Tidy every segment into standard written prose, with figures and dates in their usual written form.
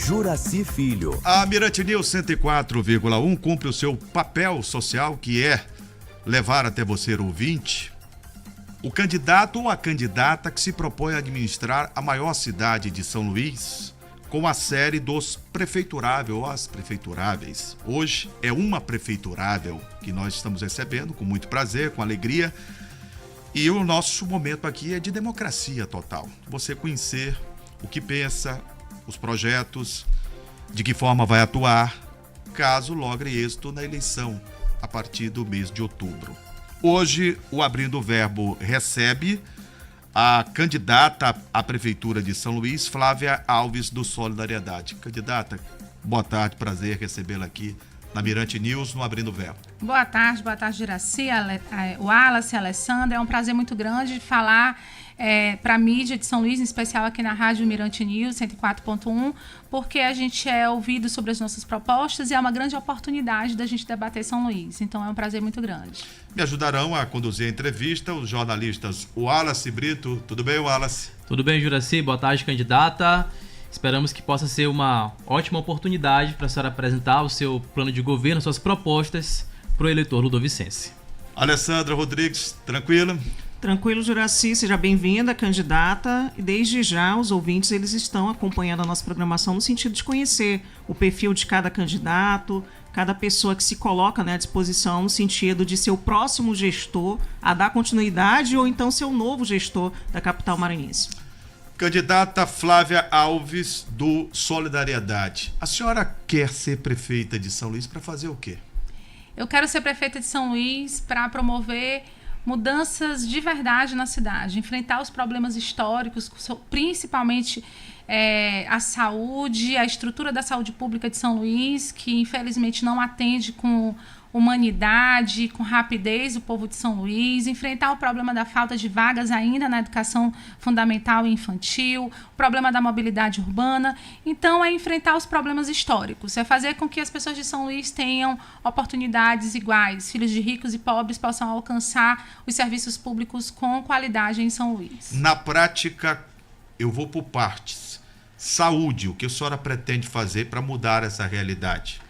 Juracy Filho. A Mirante News 104,1 cumpre o seu papel social, que é levar até você, ouvinte, o candidato ou a candidata que se propõe a administrar a maior cidade de São Luís, com a série dos prefeituráveis ou as prefeituráveis. Hoje é uma prefeiturável que nós estamos recebendo com muito prazer, com alegria. E o nosso momento aqui é de democracia total. Você conhecer o que pensa, os projetos, de que forma vai atuar, caso logre êxito na eleição a partir do mês de outubro. Hoje, o Abrindo o Verbo recebe a candidata à Prefeitura de São Luís, Flávia Alves, do Solidariedade. Candidata, boa tarde, prazer recebê-la aqui na Mirante News, no Abrindo o Verbo. Boa tarde, Juracy, Wallace, Alessandra. É um prazer muito grande falar para a mídia de São Luís, em especial aqui na Rádio Mirante News 104.1, porque a gente é ouvido sobre as nossas propostas e é uma grande oportunidade da gente debater São Luís. Então é um prazer muito grande. Me ajudarão a conduzir a entrevista os jornalistas Wallace Brito. Tudo bem, Wallace? Tudo bem, Juracy. Boa tarde, candidata. Esperamos que possa ser uma ótima oportunidade para a senhora apresentar o seu plano de governo, suas propostas para o eleitor ludovicense. Alessandra Rodrigues, tranquila? Tranquilo, Juracy, seja bem-vinda, candidata. E desde já os ouvintes eles estão acompanhando a nossa programação no sentido de conhecer o perfil de cada candidato, cada pessoa que se coloca, à disposição no sentido de ser o próximo gestor a dar continuidade ou então ser o novo gestor da capital maranhense. Candidata Flávia Alves, do Solidariedade. A senhora quer ser prefeita de São Luís para fazer o quê? Eu quero ser prefeita de São Luís para promover mudanças de verdade na cidade, enfrentar os problemas históricos, principalmente a saúde, a estrutura da saúde pública de São Luís, que infelizmente não atende com humanidade, com rapidez o povo de São Luís, enfrentar o problema da falta de vagas ainda na educação fundamental e infantil, o problema da mobilidade urbana. Então, é enfrentar os problemas históricos, é fazer com que as pessoas de São Luís tenham oportunidades iguais, filhos de ricos e pobres possam alcançar os serviços públicos com qualidade em São Luís. Na prática, eu vou por partes. Saúde, o que a senhora pretende fazer para mudar essa realidade?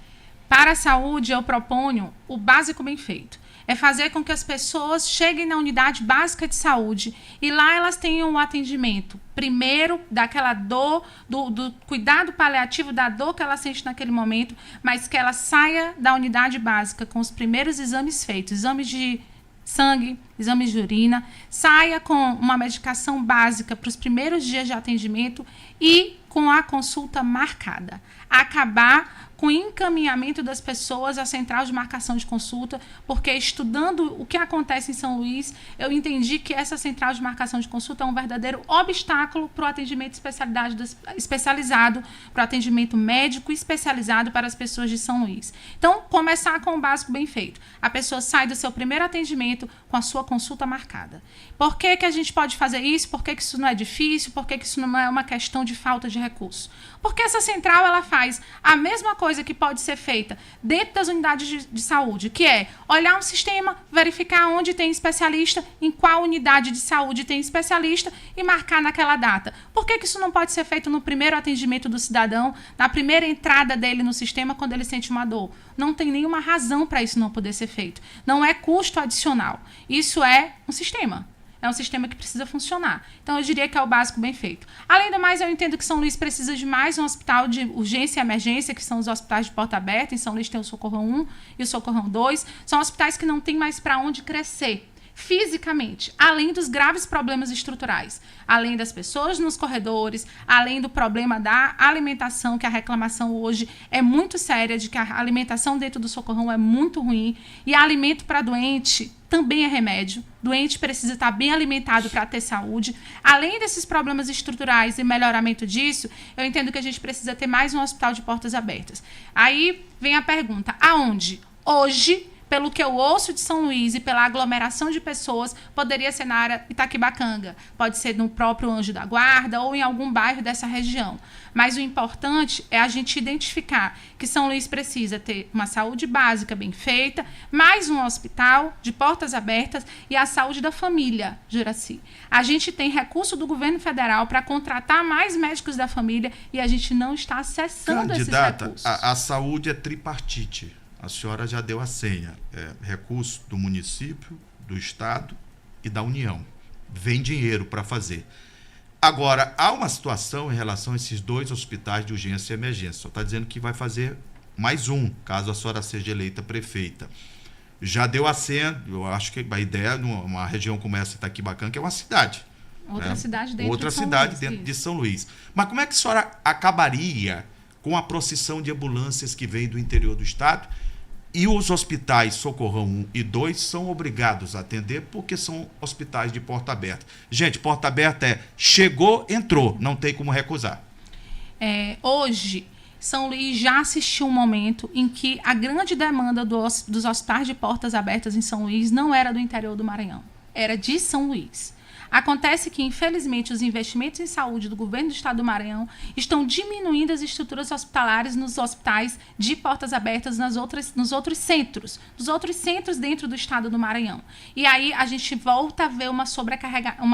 Para a saúde, eu proponho o básico bem feito. É fazer com que as pessoas cheguem na unidade básica de saúde e lá elas tenham o atendimento. Primeiro, daquela dor, do cuidado paliativo da dor que ela sente naquele momento, mas que ela saia da unidade básica com os primeiros exames feitos, exames de sangue, exames de urina, saia com uma medicação básica para os primeiros dias de atendimento e com a consulta marcada. Acabar com o encaminhamento das pessoas à central de marcação de consulta, porque estudando o que acontece em São Luís, eu entendi que essa central de marcação de consulta é um verdadeiro obstáculo para o atendimento especializado, para o atendimento médico especializado para as pessoas de São Luís. Então, começar com o básico bem feito. A pessoa sai do seu primeiro atendimento com a sua consulta marcada. Por que que a gente pode fazer isso? Por que que isso não é difícil? Por que que isso não é uma questão de falta de recurso? Porque essa central ela faz a mesma coisa que pode ser feita dentro das unidades de saúde, que é olhar um sistema, verificar onde tem especialista, em qual unidade de saúde tem especialista e marcar naquela data. Por que que isso não pode ser feito no primeiro atendimento do cidadão, na primeira entrada dele no sistema, quando ele sente uma dor? Não tem nenhuma razão para isso não poder ser feito. Não é custo adicional. Isso é um sistema. É um sistema que precisa funcionar. Então, eu diria que é o básico bem feito. Além do mais, eu entendo que São Luís precisa de mais um hospital de urgência e emergência, que são os hospitais de porta aberta. Em São Luís tem o Socorrão 1 e o Socorrão 2. São hospitais que não têm mais para onde crescer fisicamente, além dos graves problemas estruturais, além das pessoas nos corredores, além do problema da alimentação, que a reclamação hoje é muito séria, de que a alimentação dentro do Socorrão é muito ruim, e alimento para doente também é remédio. Doente precisa estar bem alimentado para ter saúde. Além desses problemas estruturais e melhoramento disso, eu entendo que a gente precisa ter mais um hospital de portas abertas. Aí vem a pergunta, aonde? Hoje, pelo que eu ouço de São Luís e pela aglomeração de pessoas, poderia ser na área Itaquibacanga, pode ser no próprio Anjo da Guarda ou em algum bairro dessa região. Mas o importante é a gente identificar que São Luís precisa ter uma saúde básica bem feita, mais um hospital de portas abertas e a saúde da família, Juracy. A gente tem recurso do governo federal para contratar mais médicos da família e a gente não está acessando esses recursos. A saúde é tripartite. A senhora já deu a senha. Recurso do município, do estado e da União. Vem dinheiro para fazer. Agora, há uma situação em relação a esses 2 hospitais de urgência e emergência. Só está dizendo que vai fazer mais um, caso a senhora seja eleita prefeita. Já deu a senha, eu acho que a ideia, numa região como essa, Itaquibacanga, que é uma cidade. Outra cidade dentro Outra de São cidade Luís, dentro isso. de São Luís. Mas como é que a senhora acabaria com a procissão de ambulâncias que vem do interior do estado? E os hospitais Socorrão 1 e 2 são obrigados a atender porque são hospitais de porta aberta. Gente, porta aberta chegou, entrou, não tem como recusar. Hoje, São Luís já assistiu um momento em que a grande demanda dos hospitais de portas abertas em São Luís não era do interior do Maranhão, era de São Luís. Acontece que, infelizmente, os investimentos em saúde do governo do estado do Maranhão estão diminuindo as estruturas hospitalares nos hospitais de portas abertas nos outros centros dentro do estado do Maranhão. E aí a gente volta a ver uma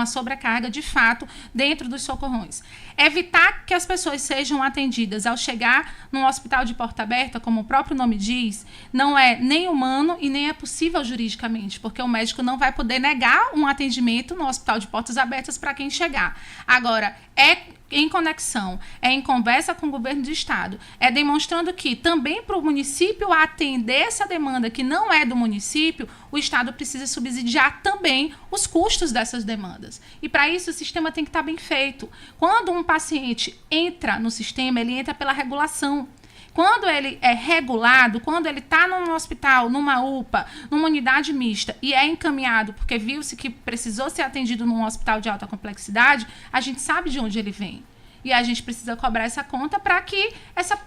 sobrecarga de fato dentro dos socorrões. Evitar que as pessoas sejam atendidas ao chegar num hospital de porta aberta, como o próprio nome diz, não é nem humano e nem é possível juridicamente, porque o médico não vai poder negar um atendimento no hospital de portas abertas para quem chegar. Agora, é em conexão, é em conversa com o governo do estado, é demonstrando que também para o município atender essa demanda que não é do município, o estado precisa subsidiar também os custos dessas demandas. E para isso o sistema tem que estar bem feito. Quando um paciente entra no sistema, ele entra pela regulação. Quando ele é regulado, quando ele está num hospital, numa UPA, numa unidade mista e é encaminhado porque viu-se que precisou ser atendido num hospital de alta complexidade, a gente sabe de onde ele vem. E a gente precisa cobrar essa conta para que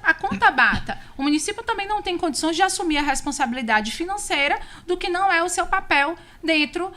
a conta bata. O município também não tem condições de assumir a responsabilidade financeira do que não é o seu papel dentro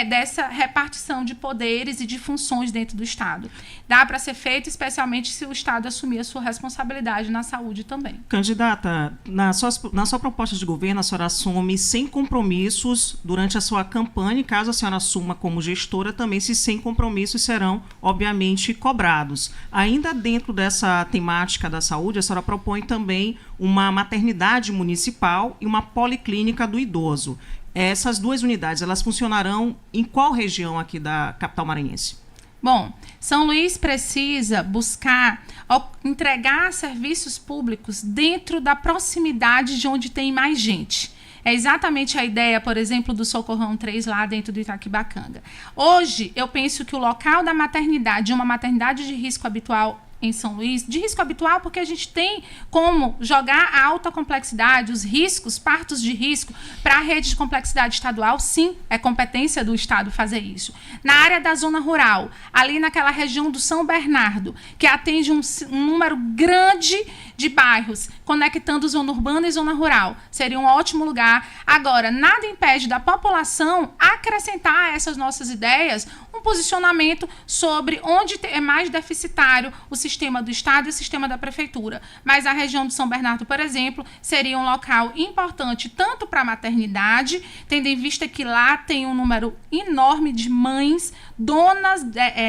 dessa repartição de poderes e de funções dentro do Estado. Dá para ser feito, especialmente se o Estado assumir a sua responsabilidade na saúde também. Candidata, na sua proposta de governo, a senhora assume sem compromissos durante a sua campanha, e caso a senhora assuma como gestora, também esses sem compromissos serão, obviamente, cobrados. Ainda dentro dessa temática da saúde, a senhora propõe também uma maternidade municipal e uma policlínica do idoso. Essas 2 unidades, elas funcionarão em qual região aqui da capital maranhense? Bom, São Luís precisa buscar entregar serviços públicos dentro da proximidade de onde tem mais gente. É exatamente a ideia, por exemplo, do Socorrão 3 lá dentro do Itaquibacanga. Hoje, eu penso que o local da maternidade, uma maternidade de risco habitual em São Luís, de risco habitual porque a gente tem como jogar a alta complexidade, os riscos, partos de risco, para a rede de complexidade estadual, sim, é competência do Estado fazer isso. Na área da zona rural, ali naquela região do São Bernardo, que atende um número grande de bairros, conectando zona urbana e zona rural, seria um ótimo lugar. Agora, nada impede da população acrescentar a essas nossas ideias um posicionamento sobre onde é mais deficitário o sistema do Estado e o sistema da Prefeitura. Mas a região do São Bernardo, por exemplo, seria um local importante tanto para a maternidade, tendo em vista que lá tem um número enorme de mães, donas,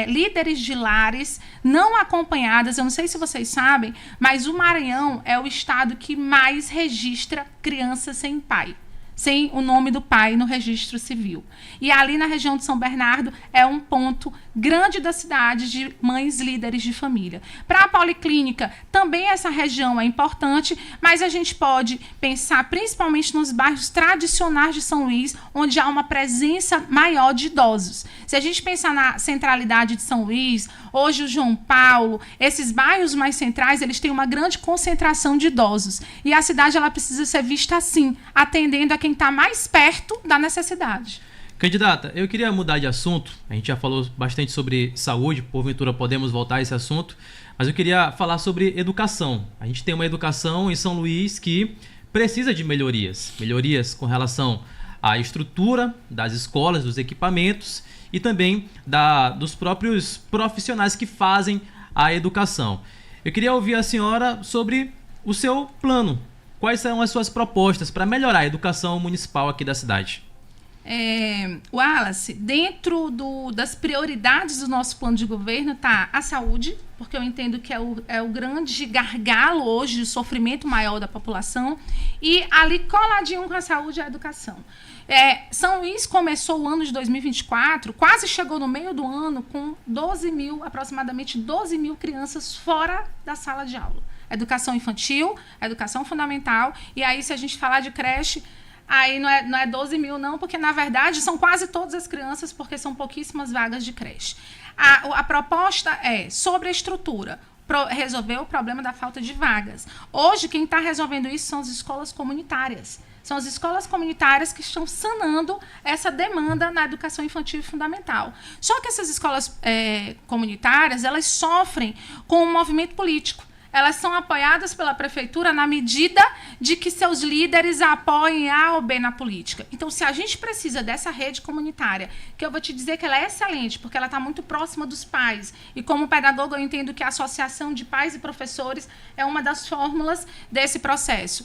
líderes de lares, não acompanhadas. Eu não sei se vocês sabem, mas o Maranhão é o estado que mais registra crianças sem pai, sem o nome do pai no registro civil. E ali na região de São Bernardo é um ponto grande da cidade de mães líderes de família. Para a policlínica, também essa região é importante, mas a gente pode pensar principalmente nos bairros tradicionais de São Luís, onde há uma presença maior de idosos. Se a gente pensar na centralidade de São Luís, hoje o João Paulo, esses bairros mais centrais, eles têm uma grande concentração de idosos. E a cidade ela precisa ser vista assim, atendendo a quem está mais perto da necessidade. Candidata, eu queria mudar de assunto. A gente já falou bastante sobre saúde, porventura podemos voltar a esse assunto, mas eu queria falar sobre educação. A gente tem uma educação em São Luís que precisa de melhorias. Melhorias com relação à estrutura das escolas, dos equipamentos e também dos próprios profissionais que fazem a educação. Eu queria ouvir a senhora sobre o seu plano. Quais são as suas propostas para melhorar a educação municipal aqui da cidade? Wallace, dentro das prioridades do nosso plano de governo está a saúde, porque eu entendo que é o grande gargalo hoje, o sofrimento maior da população, e ali coladinho com a saúde é a educação. São Luís começou o ano de 2024, quase chegou no meio do ano com aproximadamente 12 mil crianças fora da sala de aula. Educação infantil, educação fundamental, e aí se a gente falar de creche, aí não é 12 mil não, porque na verdade são quase todas as crianças, porque são pouquíssimas vagas de creche. A proposta é sobre a estrutura, resolver o problema da falta de vagas. Hoje quem está resolvendo isso são as escolas comunitárias. São as escolas comunitárias que estão sanando essa demanda na educação infantil e fundamental. Só que essas escolas comunitárias, elas sofrem com o movimento político. Elas são apoiadas pela prefeitura na medida de que seus líderes apoiem A ou B na política. Então, se a gente precisa dessa rede comunitária, que eu vou te dizer que ela é excelente, porque ela está muito próxima dos pais, e como pedagoga eu entendo que a associação de pais e professores é uma das fórmulas desse processo.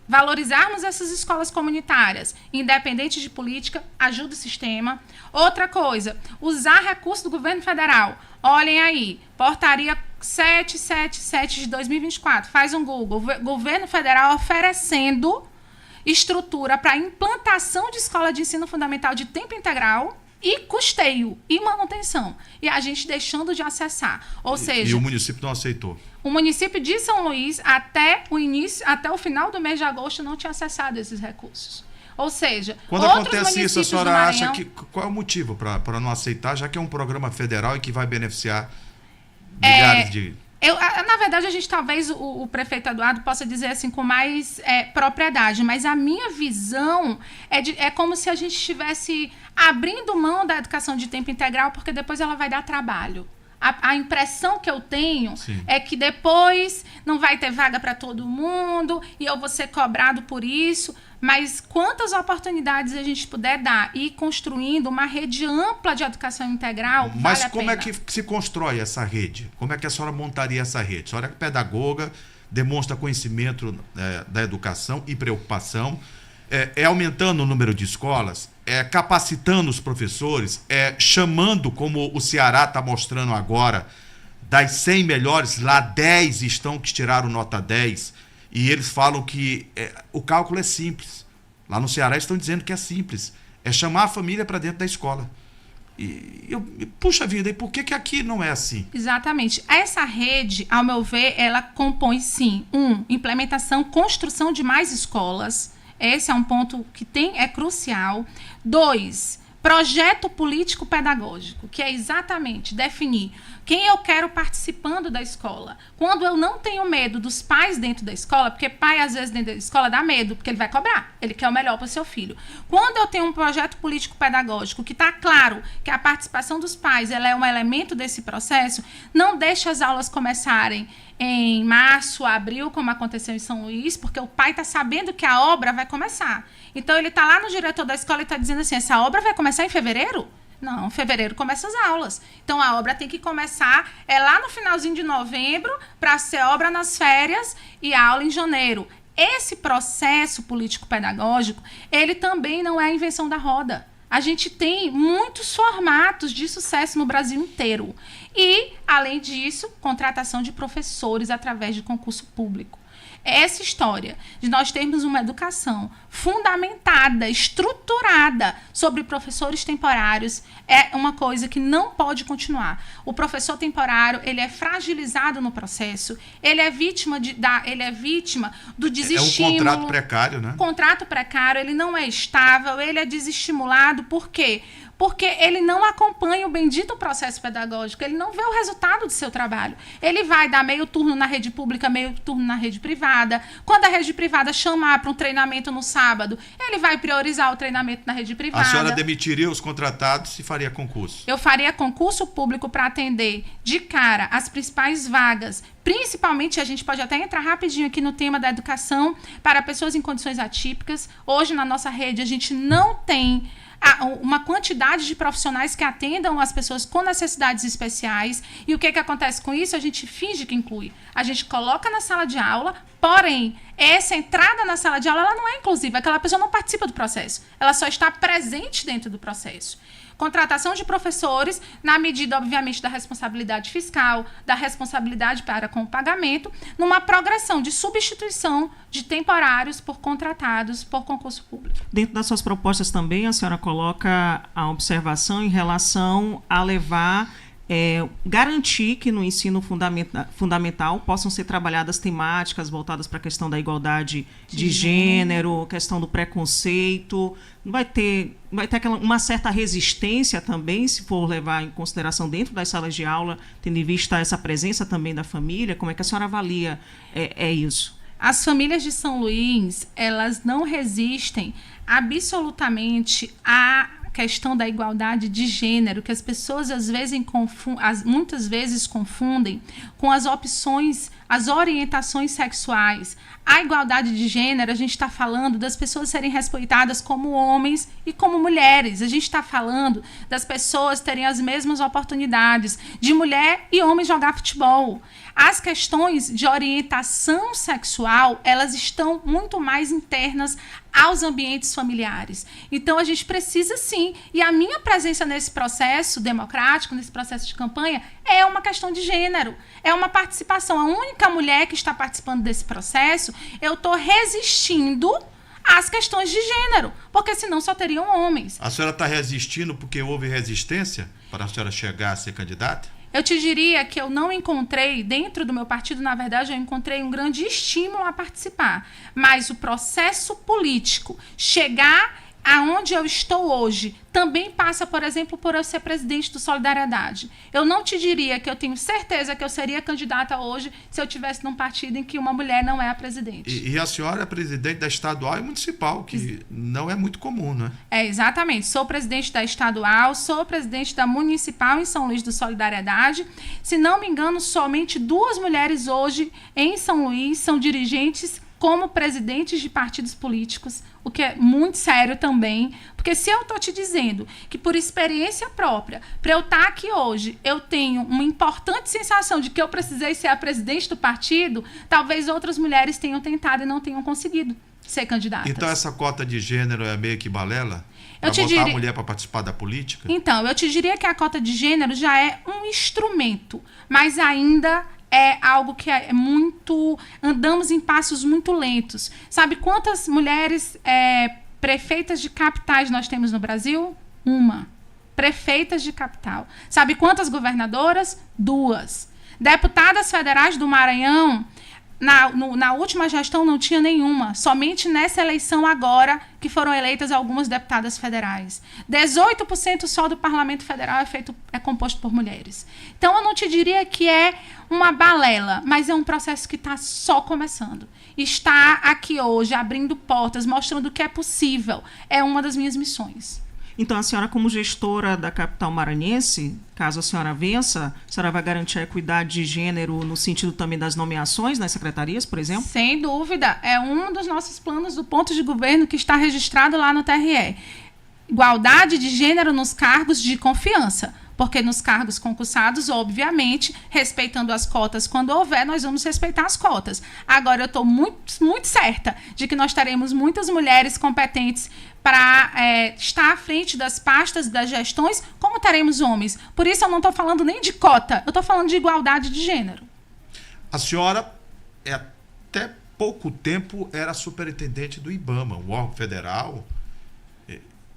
Valorizarmos essas escolas comunitárias, independente de política, ajuda o sistema. Outra coisa, usar recursos do governo federal. Olhem aí, portaria 777 de 2024, faz um Google, governo federal oferecendo estrutura para implantação de escola de ensino fundamental de tempo integral e custeio e manutenção. E a gente deixando de acessar. Ou seja, e o município não aceitou. O município de São Luís, até o final do mês de agosto, não tinha acessado esses recursos. Ou seja, quando acontece isso, a senhora acha que qual é o motivo para não aceitar, já que é um programa federal e que vai beneficiar milhares de... Na verdade, a gente talvez o prefeito Eduardo possa dizer assim com mais propriedade, mas a minha visão é como se a gente estivesse abrindo mão da educação de tempo integral, porque depois ela vai dar trabalho. A impressão que eu tenho é que depois não vai ter vaga para todo mundo e eu vou ser cobrado por isso. Mas quantas oportunidades a gente puder dar e ir construindo uma rede ampla de educação integral, mas vale a como pena. É que se constrói essa rede? Como é que a senhora montaria essa rede? A senhora é pedagoga, demonstra conhecimento da educação e preocupação, aumentando o número de escolas, capacitando os professores, chamando, como o Ceará está mostrando agora, das 100 melhores, lá 10 estão que tiraram nota 10, e eles falam que o cálculo é simples. Lá no Ceará estão dizendo que é simples. É chamar a família para dentro da escola. Puxa vida, e por que aqui não é assim? Exatamente. Essa rede, ao meu ver, ela compõe, sim, implementação, construção de mais escolas. Esse é um ponto que é crucial. 2, projeto político pedagógico, que é exatamente definir quem eu quero participando da escola. Quando eu não tenho medo dos pais dentro da escola, porque pai, às vezes, dentro da escola dá medo, porque ele vai cobrar, ele quer o melhor para o seu filho. Quando eu tenho um projeto político pedagógico que está claro que a participação dos pais ela é um elemento desse processo, não deixa as aulas começarem em março, abril, como aconteceu em São Luís, porque o pai está sabendo que a obra vai começar. Então, ele está lá no diretor da escola e está dizendo assim, essa obra vai começar em fevereiro? Não, em fevereiro começa as aulas. Então, a obra tem que começar lá no finalzinho de novembro, para ser obra nas férias e a aula em janeiro. Esse processo político-pedagógico, ele também não é a invenção da roda. A gente tem muitos formatos de sucesso no Brasil inteiro. E, além disso, contratação de professores através de concurso público. Essa história de nós termos uma educação fundamentada, estruturada sobre professores temporários é uma coisa que não pode continuar. O professor temporário, ele é fragilizado no processo, ele é vítima do desestímulo. É um contrato precário, né? O contrato precário, ele não é estável, ele é desestimulado. Por quê? porque ele não acompanha o bendito processo pedagógico, ele não vê o resultado do seu trabalho. Ele vai dar meio turno na rede pública, meio turno na rede privada. Quando a rede privada chamar para um treinamento no sábado, ele vai priorizar o treinamento na rede privada. A senhora demitiria os contratados e faria concurso? Eu faria concurso público para atender de cara as principais vagas. Principalmente, a gente pode até entrar rapidinho aqui no tema da educação para pessoas em condições atípicas. Hoje, na nossa rede, a gente não tem uma quantidade de profissionais que atendam as pessoas com necessidades especiais. E o que acontece com isso? A gente finge que inclui. A gente coloca na sala de aula, porém, essa entrada na sala de aula ela não é inclusiva. Aquela pessoa não participa do processo. Ela só está presente dentro do processo. Contratação de professores, na medida, obviamente, da responsabilidade fiscal, da responsabilidade para com o pagamento, numa progressão de substituição de temporários por contratados por concurso público. Dentro das suas propostas também, a senhora coloca a observação em relação a levar... garantir que no ensino fundamental possam ser trabalhadas temáticas voltadas para a questão da igualdade de gênero, questão do preconceito. Vai ter uma certa resistência também, se for levar em consideração dentro das salas de aula, tendo em vista essa presença também da família. Como é que a senhora avalia isso? As famílias de São Luís, elas não resistem absolutamente a questão da igualdade de gênero, que as pessoas muitas vezes confundem com as opções, as orientações sexuais. A igualdade de gênero, a gente está falando das pessoas serem respeitadas como homens e como mulheres. A gente está falando das pessoas terem as mesmas oportunidades de mulher e homem jogar futebol. As questões de orientação sexual, elas estão muito mais internas aos ambientes familiares. Então, a gente precisa sim, e a minha presença nesse processo democrático, nesse processo de campanha, é uma questão de gênero, é uma participação. A única mulher que está participando desse processo, eu estou resistindo às questões de gênero, porque senão só teriam homens. A senhora está resistindo porque houve resistência para a senhora chegar a ser candidata? Eu te diria que eu não encontrei, dentro do meu partido, na verdade, eu encontrei um grande estímulo a participar. Mas o processo político, chegar aonde eu estou hoje, também passa, por exemplo, por eu ser presidente do Solidariedade. Eu não te diria que eu tenho certeza que eu seria candidata hoje se eu tivesse num partido em que uma mulher não é a presidente. E a senhora é presidente da estadual e municipal, que não é muito comum, não é? Exatamente. Sou presidente da estadual, sou presidente da municipal em São Luís do Solidariedade. Se não me engano, somente 2 mulheres hoje em São Luís são dirigentes como presidentes de partidos políticos, o que é muito sério também, porque se eu estou te dizendo que por experiência própria, para eu estar aqui hoje, eu tenho uma importante sensação de que eu precisei ser a presidente do partido, talvez outras mulheres tenham tentado e não tenham conseguido ser candidatas. Então essa cota de gênero é meio que balela? Para botar a mulher para participar da política? Então, eu te diria que a cota de gênero já é um instrumento, mas ainda é algo que é muito... Andamos em passos muito lentos. Sabe quantas mulheres prefeitas de capitais nós temos no Brasil? 1. Prefeitas de capital. Sabe quantas governadoras? 2. Deputadas federais do Maranhão, na última gestão não tinha nenhuma. Somente nessa eleição agora que foram eleitas algumas deputadas federais. 18% só do Parlamento Federal é composto por mulheres. Então, eu não te diria que é uma balela, mas é um processo que está só começando. Está aqui hoje, abrindo portas, mostrando que é possível. É uma das minhas missões. Então, a senhora, como gestora da capital maranhense, caso a senhora vença, a senhora vai garantir a equidade de gênero no sentido também das nomeações nas secretarias, por exemplo? Sem dúvida. É um dos nossos planos do ponto de governo que está registrado lá no TRE. Igualdade de gênero nos cargos de confiança. Porque nos cargos concursados, obviamente, respeitando as cotas quando houver, nós vamos respeitar as cotas. Agora, eu estou muito, muito certa de que nós teremos muitas mulheres competentes para estar à frente das pastas, das gestões, como teremos homens. Por isso, eu não estou falando nem de cota, eu estou falando de igualdade de gênero. A senhora, até pouco tempo, era superintendente do IBAMA, o órgão federal.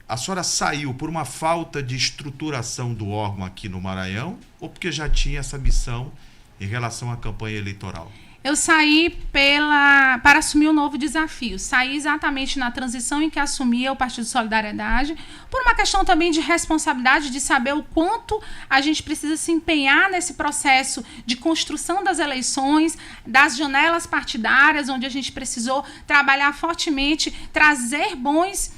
A senhora saiu por uma falta de estruturação do órgão aqui no Maranhão ou porque já tinha essa missão em relação à campanha eleitoral? Eu saí para assumir um novo desafio. Saí exatamente na transição em que assumia o Partido Solidariedade, por uma questão também de responsabilidade, de saber o quanto a gente precisa se empenhar nesse processo de construção das eleições, das janelas partidárias, onde a gente precisou trabalhar fortemente, trazer bons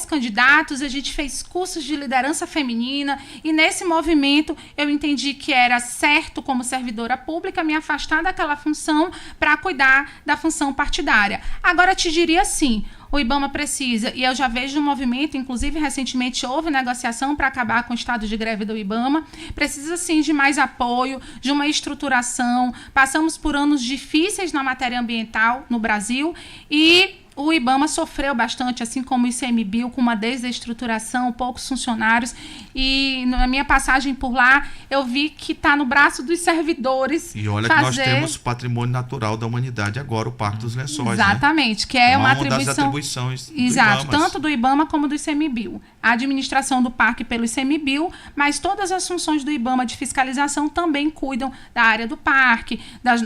candidatos. A gente fez cursos de liderança feminina e nesse movimento eu entendi que era certo, como servidora pública, me afastar daquela função para cuidar da função partidária. Agora te diria assim, o IBAMA precisa, e eu já vejo um movimento, inclusive recentemente houve negociação para acabar com o estado de greve do IBAMA, precisa sim de mais apoio, de uma estruturação. Passamos por anos difíceis na matéria ambiental no Brasil e o IBAMA sofreu bastante, assim como o ICMBio, com uma desestruturação, poucos funcionários. E na minha passagem por lá, eu vi que está no braço dos servidores. E olha que nós temos patrimônio natural da humanidade agora, o Parque dos Lençóis. Exatamente, né? Que é uma atribuição. Das atribuições do Exato, IBAMA. tanto do IBAMA como do ICMBio. A administração do parque pelo ICMBio, mas todas as funções do IBAMA de fiscalização também cuidam da área do parque, da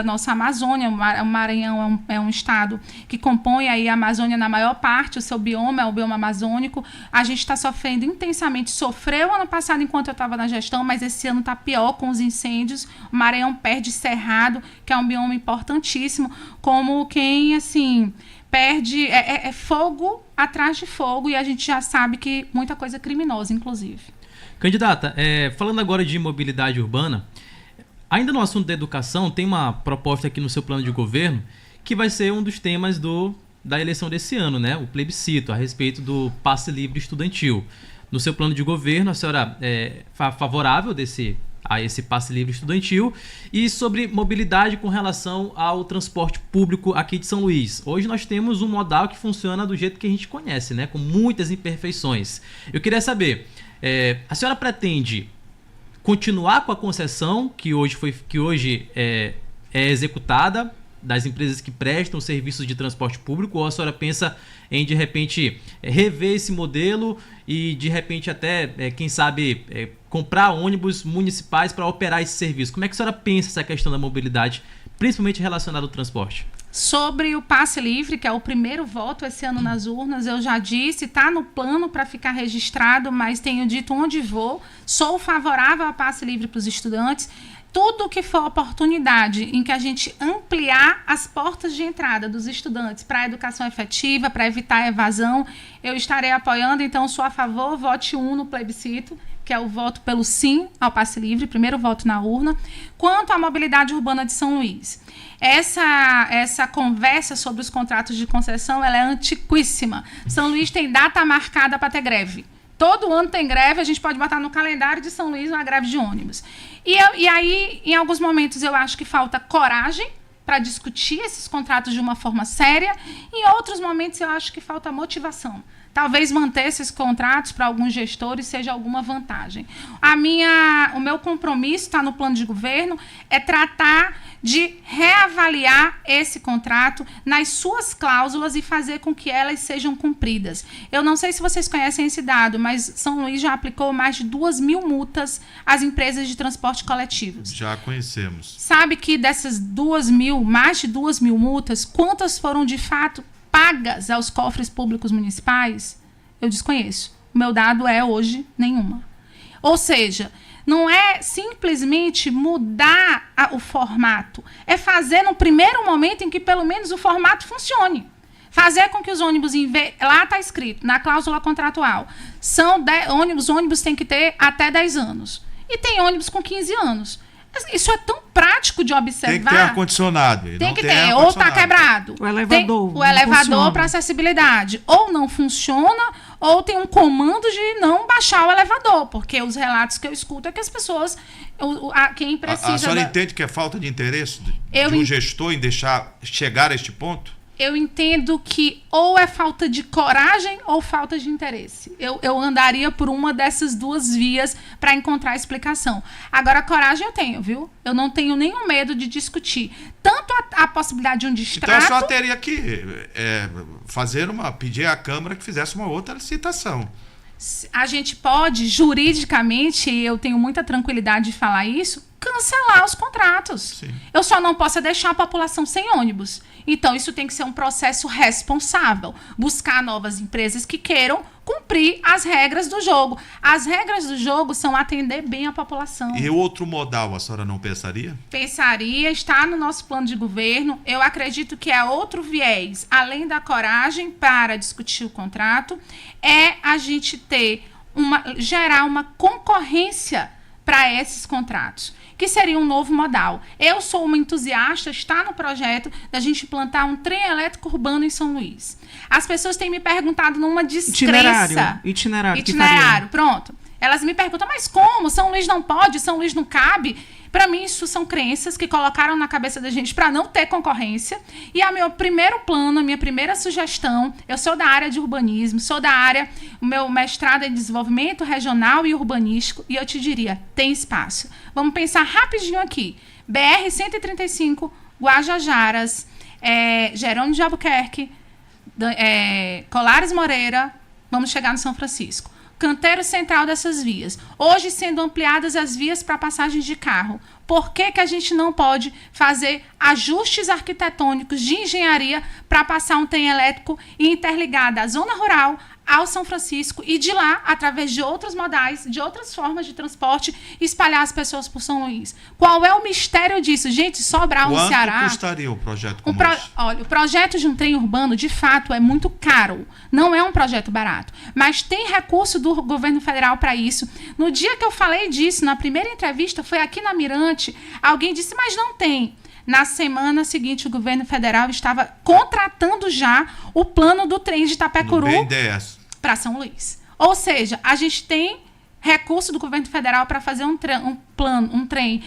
nossa Amazônia. O Maranhão é um estado que compõe aí a Amazônia na maior parte, o seu bioma é o bioma amazônico. A gente está sofrendo intensamente, sofreu ano passado enquanto eu estava na gestão, mas esse ano está pior com os incêndios. O Maranhão perde Cerrado, que é um bioma importantíssimo, como quem, assim, perde, é fogo atrás de fogo, e a gente já sabe que muita coisa é criminosa, inclusive. Candidata, falando agora de mobilidade urbana, ainda no assunto da educação, tem uma proposta aqui no seu plano de governo que vai ser um dos temas da eleição desse ano, né? O plebiscito a respeito do passe livre estudantil. No seu plano de governo, a senhora é favorável a esse passe livre estudantil, e sobre mobilidade com relação ao transporte público aqui de São Luís. Hoje nós temos um modal que funciona do jeito que a gente conhece, né? Com muitas imperfeições. Eu queria saber, a senhora pretende continuar com a concessão que hoje é executada das empresas que prestam serviços de transporte público, ou a senhora pensa em, de repente, rever esse modelo e, de repente, até, quem sabe, comprar ônibus municipais para operar esse serviço? Como é que a senhora pensa essa questão da mobilidade, principalmente relacionada ao transporte? Sobre o passe livre, que é o primeiro voto esse ano nas urnas, eu já disse, está no plano para ficar registrado, mas tenho dito onde vou, sou favorável ao passe livre para os estudantes. Tudo que for oportunidade em que a gente ampliar as portas de entrada dos estudantes para a educação efetiva, para evitar a evasão, eu estarei apoiando. Então, sou a favor, vote 1 no plebiscito, que é o voto pelo sim ao passe livre, primeiro voto na urna. Quanto à mobilidade urbana de São Luís, essa conversa sobre os contratos de concessão, ela é antiquíssima. São Luís tem data marcada para ter greve. Todo ano tem greve, a gente pode botar no calendário de São Luís uma greve de ônibus. E aí, em alguns momentos, eu acho que falta coragem para discutir esses contratos de uma forma séria. Em outros momentos, eu acho que falta motivação. Talvez manter esses contratos para alguns gestores seja alguma vantagem. O meu compromisso, está no plano de governo, é tratar de reavaliar esse contrato nas suas cláusulas e fazer com que elas sejam cumpridas. Eu não sei se vocês conhecem esse dado, mas São Luís já aplicou mais de 2.000 multas às empresas de transporte coletivos. Já conhecemos. Sabe que dessas mais de 2.000 multas, quantas foram de fato pagas aos cofres públicos municipais? Eu desconheço. O meu dado é hoje nenhuma. Ou seja, não é simplesmente mudar o formato, é fazer no primeiro momento em que pelo menos o formato funcione. Fazer com que os ônibus, lá está escrito, na cláusula contratual, ônibus tem que ter até 10 anos. E tem ônibus com 15 anos. Isso é tão prático de observar. Tem que ter ar-condicionado. Tem que ter, ou está quebrado. O elevador para acessibilidade. Ou não funciona, ou tem um comando de não baixar o elevador, porque os relatos que eu escuto é que as pessoas, quem precisa... A senhora entende que é falta de interesse de um gestor em deixar chegar a este ponto? Eu entendo que ou é falta de coragem ou falta de interesse. Eu andaria por uma dessas duas vias para encontrar a explicação. Agora, coragem eu tenho, viu? Eu não tenho nenhum medo de discutir. Tanto a possibilidade de um distrato... Então a senhora teria que pedir à Câmara que fizesse uma outra licitação. A gente pode, juridicamente, eu tenho muita tranquilidade de falar isso, cancelar os contratos. Sim. Eu só não posso deixar a população sem ônibus. Então, isso tem que ser um processo responsável. Buscar novas empresas que queiram cumprir as regras do jogo. As regras do jogo são atender bem a população. E outro modal, a senhora não pensaria? Pensaria, está no nosso plano de governo. Eu acredito que é outro viés, além da coragem para discutir o contrato, é a gente gerar uma concorrência para esses contratos, que seria um novo modal. Eu sou uma entusiasta, está no projeto da gente plantar um trem elétrico urbano em São Luís. As pessoas têm me perguntado numa descrença. Itinerário, pronto. Elas me perguntam, mas como? São Luís não pode? São Luís não cabe? Para mim, isso são crenças que colocaram na cabeça da gente para não ter concorrência. E o meu primeiro plano, a minha primeira sugestão, eu sou da área de urbanismo, o meu mestrado é em desenvolvimento regional e urbanístico, e eu te diria, tem espaço. Vamos pensar rapidinho aqui. BR-135, Guajajaras, Jerônimo de Albuquerque, Colares Moreira, vamos chegar no São Francisco. Canteiro central dessas vias. Hoje sendo ampliadas as vias para passagens de carro. Por que a gente não pode fazer ajustes arquitetônicos de engenharia para passar um trem elétrico e interligar da zona rural ao São Francisco e de lá, através de outros modais, de outras formas de transporte, espalhar as pessoas por São Luís? Qual é o mistério disso? Gente, Sobral, no Ceará... Quanto custaria o projeto como esse? Olha, o projeto de um trem urbano, de fato, é muito caro. Não é um projeto barato. Mas tem recurso do governo federal para isso. No dia que eu falei disso, na primeira entrevista, foi aqui na Mirante, alguém disse, mas não tem. Na semana seguinte, o governo federal estava contratando já o plano do trem de Itapecuru para São Luís. Ou seja, a gente tem recurso do governo federal para fazer um trem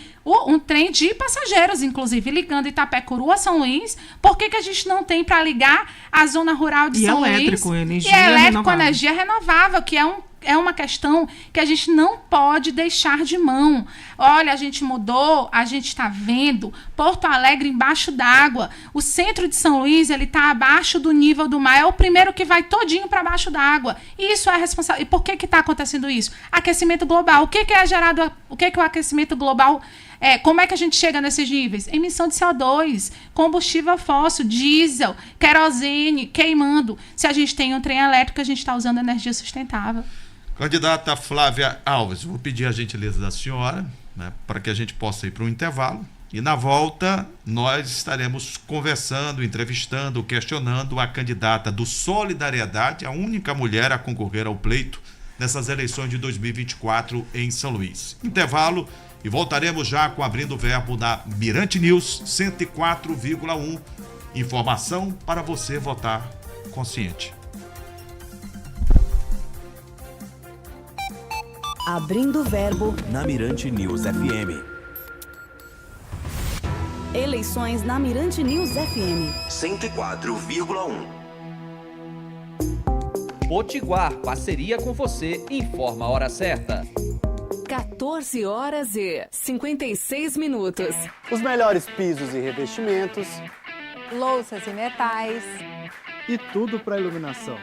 de passageiros, inclusive, ligando Itapecuru a São Luís. Por que a gente não tem para ligar a zona rural de São Luís? Energia renovável, que é uma questão que a gente não pode deixar de mão. Olha, a gente mudou, a gente está vendo Porto Alegre embaixo d'água. O centro de São Luís está abaixo do nível do mar. É o primeiro que vai todinho para baixo d'água. E isso é responsável. E por que está acontecendo isso? Aquecimento global. O que é gerado? O que o aquecimento global como é que a gente chega nesses níveis? Emissão de CO2, combustível fóssil, diesel, querosene, queimando. Se a gente tem um trem elétrico, a gente está usando energia sustentável. Candidata Flávia Alves, vou pedir a gentileza da senhora, né, para que a gente possa ir para um intervalo. E na volta, nós estaremos conversando, entrevistando, questionando a candidata do Solidariedade, a única mulher a concorrer ao pleito nessas eleições de 2024 em São Luís. Intervalo e voltaremos já com Abrindo o Verbo na Mirante News 104,1. Informação para você votar consciente. Abrindo o Verbo na Mirante News FM. Eleições na Mirante News FM 104,1. Potiguar, parceria com você, informa a hora certa. 14h56. Os melhores pisos e revestimentos, louças e metais e tudo para iluminação.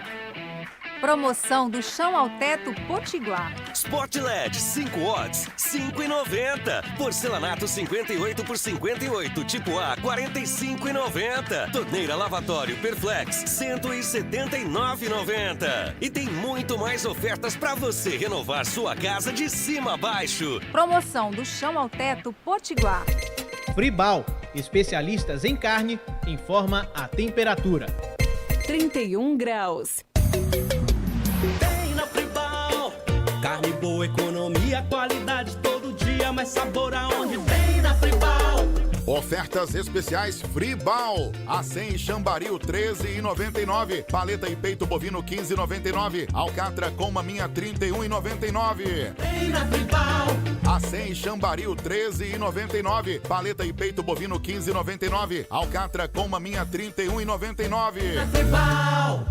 Promoção do chão ao teto Potiguar. Spot LED 5 watts, 5,90. Porcelanato 58 por 58, tipo A, 45,90. Torneira lavatório Perflex, 179,90. E tem muito mais ofertas para você renovar sua casa de cima a baixo. Promoção do chão ao teto Potiguar. Fribal, especialistas em carne, informa a temperatura. 31 graus. Tem na Fribal. Carne boa, economia, qualidade todo dia, mais sabor aonde tem na Fribal. Ofertas especiais Fribal. Acém Chambaril 13,99. Paleta e peito bovino 15,99. Alcatra com maminha 31,99. Tem na Fribal. Acém Chambaril 13,99. Paleta e peito bovino 15,99. Alcatra com maminha 31,99. Na Fribal.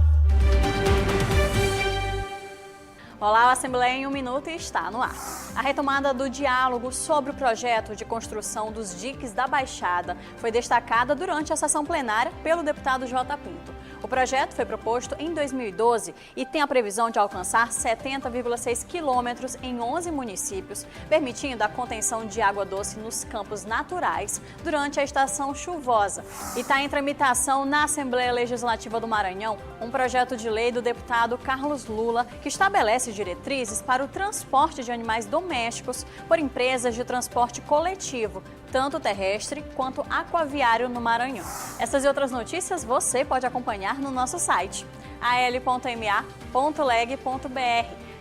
Olá, o Assembleia em 1 minuto está no ar. A retomada do diálogo sobre o projeto de construção dos diques da Baixada foi destacada durante a sessão plenária pelo deputado J. Pinto. O projeto foi proposto em 2012 e tem a previsão de alcançar 70,6 quilômetros em 11 municípios, permitindo a contenção de água doce nos campos naturais durante a estação chuvosa. E está em tramitação na Assembleia Legislativa do Maranhão um projeto de lei do deputado Carlos Lula que estabelece diretrizes para o transporte de animais domésticos por empresas de transporte coletivo, tanto terrestre quanto aquaviário no Maranhão. Essas e outras notícias você pode acompanhar no nosso site, al.ma.leg.br,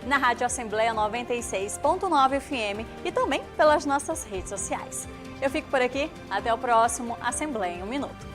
na Rádio Assembleia 96.9 FM e também pelas nossas redes sociais. Eu fico por aqui, até o próximo Assembleia em 1 Minuto.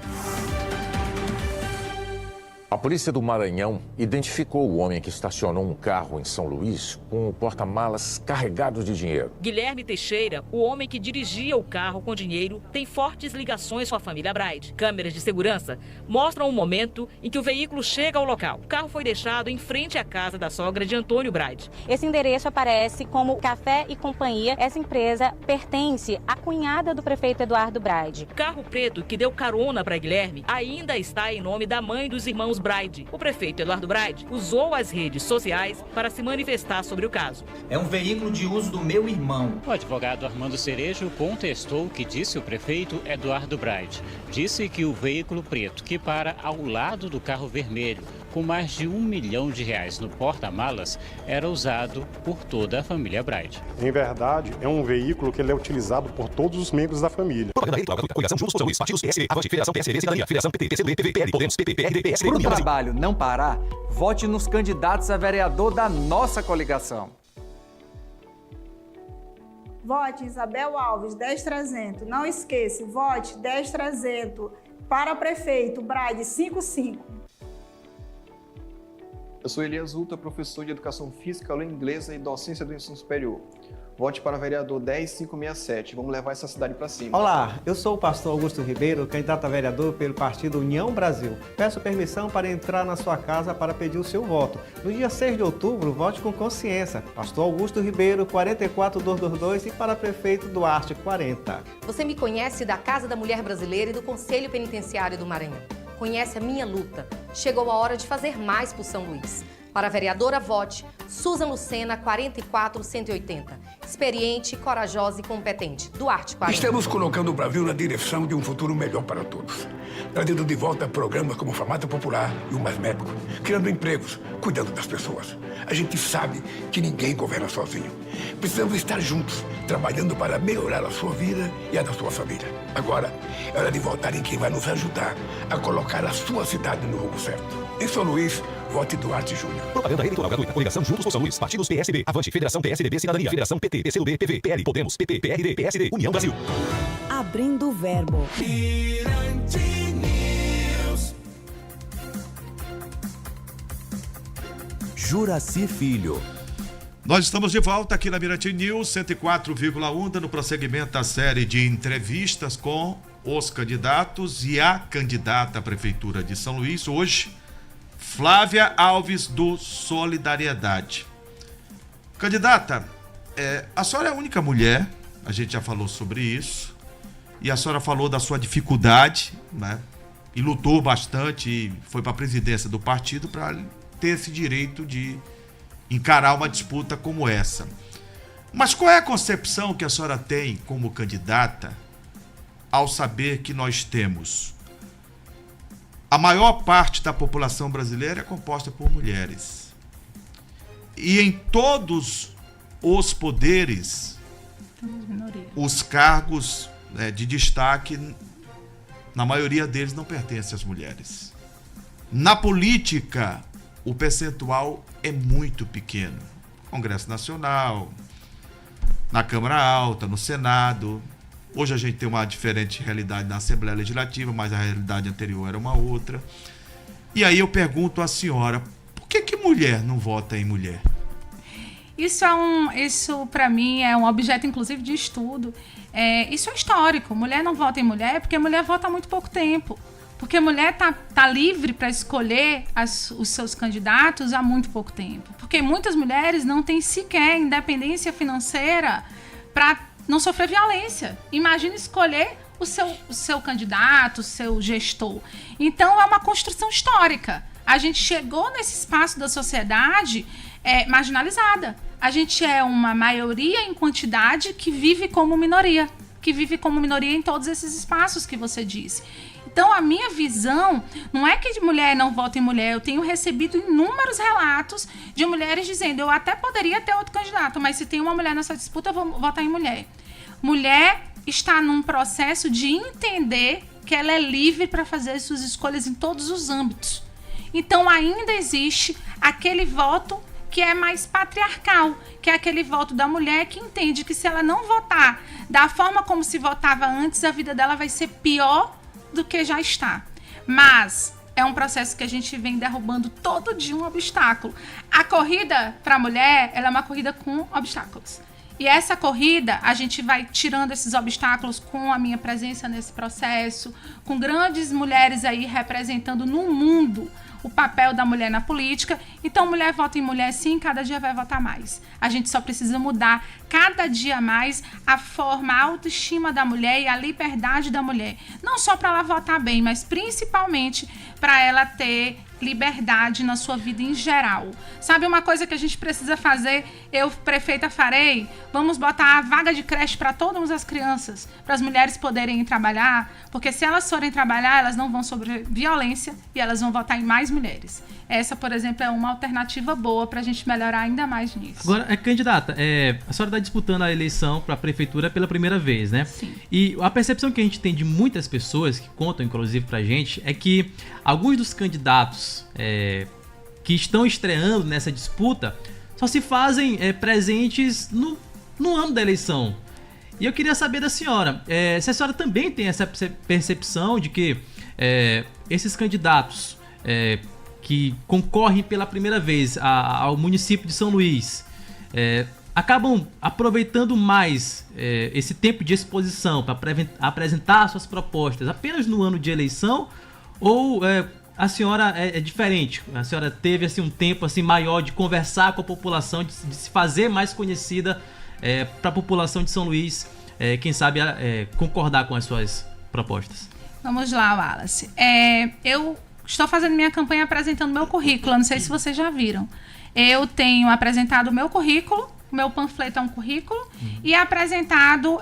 A polícia do Maranhão identificou o homem que estacionou um carro em São Luís com o porta-malas carregado de dinheiro. Guilherme Teixeira, o homem que dirigia o carro com dinheiro, tem fortes ligações com a família Braide. Câmeras de segurança mostram o momento em que o veículo chega ao local. O carro foi deixado em frente à casa da sogra de Antônio Braide. Esse endereço aparece como Café e Companhia. Essa empresa pertence à cunhada do prefeito Eduardo Braide. O carro preto que deu carona para Guilherme ainda está em nome da mãe dos irmãos Braide. O prefeito Eduardo Braide usou as redes sociais para se manifestar sobre o caso. É um veículo de uso do meu irmão. O advogado Armando Cerejo contestou o que disse o prefeito Eduardo Braide. Disse que o veículo preto, que para ao lado do carro vermelho, com mais de R$1 milhão no porta-malas, era usado por toda a família Braide. Em verdade, é um veículo que ele é utilizado por todos os membros da família. Coligação Juntos por São Luís, partidos PSB, Avante, Federação PSB, Cidadania, Federação PT, PCdoB, PV, PL, Podemos, PP, PRD, PSB, Para o trabalho não parar, vote nos candidatos a vereador da nossa coligação. Vote Isabel Alves, 10.300. Não esqueça, vote 10.300. Para prefeito, Braide, 55. Eu sou Elias Ulta, professor de Educação Física, Língua Inglesa e Docência do Ensino Superior. Vote para vereador 10567. Vamos levar essa cidade para cima. Olá, eu sou o pastor Augusto Ribeiro, candidato a vereador pelo partido União Brasil. Peço permissão para entrar na sua casa para pedir o seu voto. No dia 6 de outubro, vote com consciência. Pastor Augusto Ribeiro, 44222 e para prefeito Duarte, 40. Você me conhece da Casa da Mulher Brasileira e do Conselho Penitenciário do Maranhão. Conhece a minha luta. Chegou a hora de fazer mais por São Luís. Para a vereadora, vote Susan Lucena, 44180. Experiente, corajosa e competente. Duarte, 40. Estamos colocando o Brasil na direção de um futuro melhor para todos. Trazendo de volta programas como Farmácia Popular e o Mais Médico. Criando empregos, cuidando das pessoas. A gente sabe que ninguém governa sozinho. Precisamos estar juntos, trabalhando para melhorar a sua vida e a da sua família. Agora, é hora de votar em quem vai nos ajudar a colocar a sua cidade no rumo certo. Em São Luís, vote Duarte Júnior. Propaganda eleitoral gratuita. Coligação Juntos por São Luís. Partidos PSB, Avante, Federação PSDB, Cidadania, Federação PT, PCdoB, PV, PL, Podemos, PP, PRD, PSD, União Brasil. Abrindo o Verbo. Juraci Filho. Nós estamos de volta aqui na Mirante News 104,1, dando prosseguimento à série de entrevistas com os candidatos e a candidata à Prefeitura de São Luís. Hoje, Flávia Alves, do Solidariedade. Candidata, a senhora é a única mulher, a gente já falou sobre isso, e a senhora falou da sua dificuldade, né? E lutou bastante e foi para a presidência do partido para ter esse direito de encarar uma disputa como essa. Mas qual é a concepção que a senhora tem como candidata ao saber que nós temos a maior parte da população brasileira é composta por mulheres? E em todos os poderes, os cargos de destaque, na maioria deles não pertencem às mulheres. Na política, o percentual é muito pequeno. Congresso Nacional, na Câmara Alta, no Senado. Hoje a gente tem uma diferente realidade na Assembleia Legislativa, mas a realidade anterior era uma outra. E aí eu pergunto à senhora, por que mulher não vota em mulher? Isso para mim é um objeto, inclusive, de estudo. Isso é histórico. Mulher não vota em mulher porque a mulher vota há muito pouco tempo. Porque a mulher tá livre para escolher os seus candidatos há muito pouco tempo. Porque muitas mulheres não têm sequer independência financeira para não sofrer violência. Imagina escolher o seu candidato, o seu gestor. Então, é uma construção histórica. A gente chegou nesse espaço da sociedade marginalizada. A gente é uma maioria em quantidade que vive como minoria. Que vive como minoria em todos esses espaços que você disse. Então, a minha visão não é que de mulher não vota em mulher. Eu tenho recebido inúmeros relatos de mulheres dizendo: eu até poderia ter outro candidato, mas se tem uma mulher nessa disputa, eu vou votar em mulher. Mulher está num processo de entender que ela é livre para fazer suas escolhas em todos os âmbitos. Então, ainda existe aquele voto que é mais patriarcal, que é aquele voto da mulher que entende que se ela não votar da forma como se votava antes, a vida dela vai ser pior do que já está. Mas é um processo que a gente vem derrubando todo dia um obstáculo. A corrida para a mulher, ela é uma corrida com obstáculos. E essa corrida, a gente vai tirando esses obstáculos com a minha presença nesse processo, com grandes mulheres aí representando no mundo o papel da mulher na política. Então, mulher vota em mulher sim, cada dia vai votar mais. A gente só precisa mudar cada dia mais a forma, a autoestima da mulher e a liberdade da mulher. Não só para ela votar bem, mas principalmente para ela ter liberdade na sua vida em geral. Sabe uma coisa que a gente precisa fazer? Eu, prefeita, farei. Vamos botar a vaga de creche para todas as crianças, para as mulheres poderem ir trabalhar, porque se elas forem trabalhar, elas não vão sofrer violência e elas vão votar em mais mulheres. Essa, por exemplo, é uma alternativa boa para a gente melhorar ainda mais nisso. Agora, candidata, a senhora está disputando a eleição para a prefeitura pela primeira vez, né? Sim. E a percepção que a gente tem de muitas pessoas, que contam inclusive para a gente, é que alguns dos candidatos que estão estreando nessa disputa só se fazem presentes no ano da eleição. E eu queria saber da senhora, se a senhora também tem essa percepção de que esses candidatos que concorrem pela primeira vez ao município de São Luís acabam aproveitando mais esse tempo de exposição para apresentar suas propostas apenas no ano de eleição, ou a senhora é diferente? A senhora teve assim, um tempo assim, maior de conversar com a população, de se fazer mais conhecida para a população de São Luís, quem sabe concordar com as suas propostas? Vamos lá, Wallace. Eu estou fazendo minha campanha apresentando meu currículo. Não sei se vocês já viram. Eu tenho apresentado o meu currículo, o meu panfleto é um currículo, e apresentado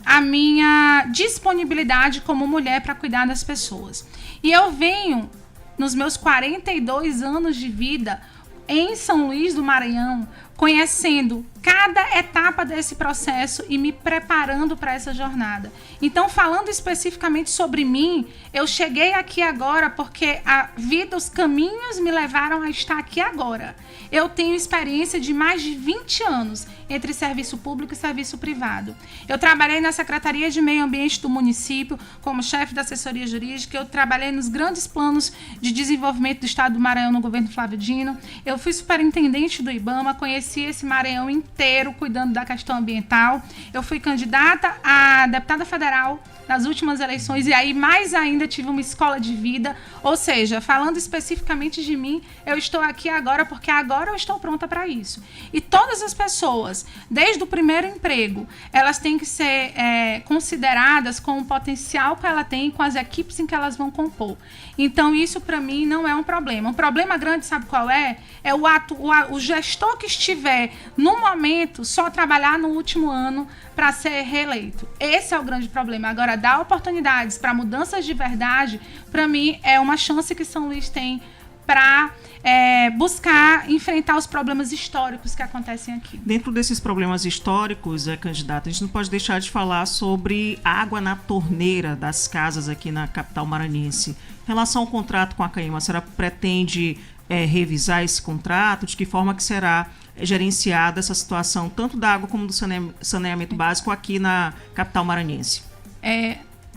a minha disponibilidade como mulher para cuidar das pessoas. E eu venho, nos meus 42 anos de vida, em São Luís do Maranhão, conhecendo cada etapa desse processo e me preparando para essa jornada. Então, falando especificamente sobre mim, eu cheguei aqui agora porque a vida, os caminhos me levaram a estar aqui agora. Eu tenho experiência de mais de 20 anos entre serviço público e serviço privado. Eu trabalhei na Secretaria de Meio Ambiente do município como chefe da assessoria jurídica, eu trabalhei nos grandes planos de desenvolvimento do estado do Maranhão no governo Flávio Dino, eu fui superintendente do IBAMA, conheci esse Maranhão inteiro cuidando da questão ambiental, eu fui candidata a deputada federal nas últimas eleições e aí mais ainda tive uma escola de vida, ou seja, falando especificamente de mim, eu estou aqui agora porque agora eu estou pronta para isso. E todas as pessoas, desde o primeiro emprego, elas têm que ser consideradas com o potencial que ela tem, com as equipes em que elas vão compor. Então isso para mim não é um problema. Um problema grande, sabe qual é? É o gestor que estiver no momento só trabalhar no último ano para ser reeleito. Esse é o grande problema. Agora, dar oportunidades para mudanças de verdade, para mim, é uma chance que São Luís tem para buscar enfrentar os problemas históricos que acontecem aqui. Dentro desses problemas históricos, candidata, a gente não pode deixar de falar sobre água na torneira das casas aqui na capital maranhense. Em relação ao contrato com a CAEMA, a senhora pretende revisar esse contrato? De que forma que será gerenciada essa situação, tanto da água como do saneamento básico aqui na capital maranhense?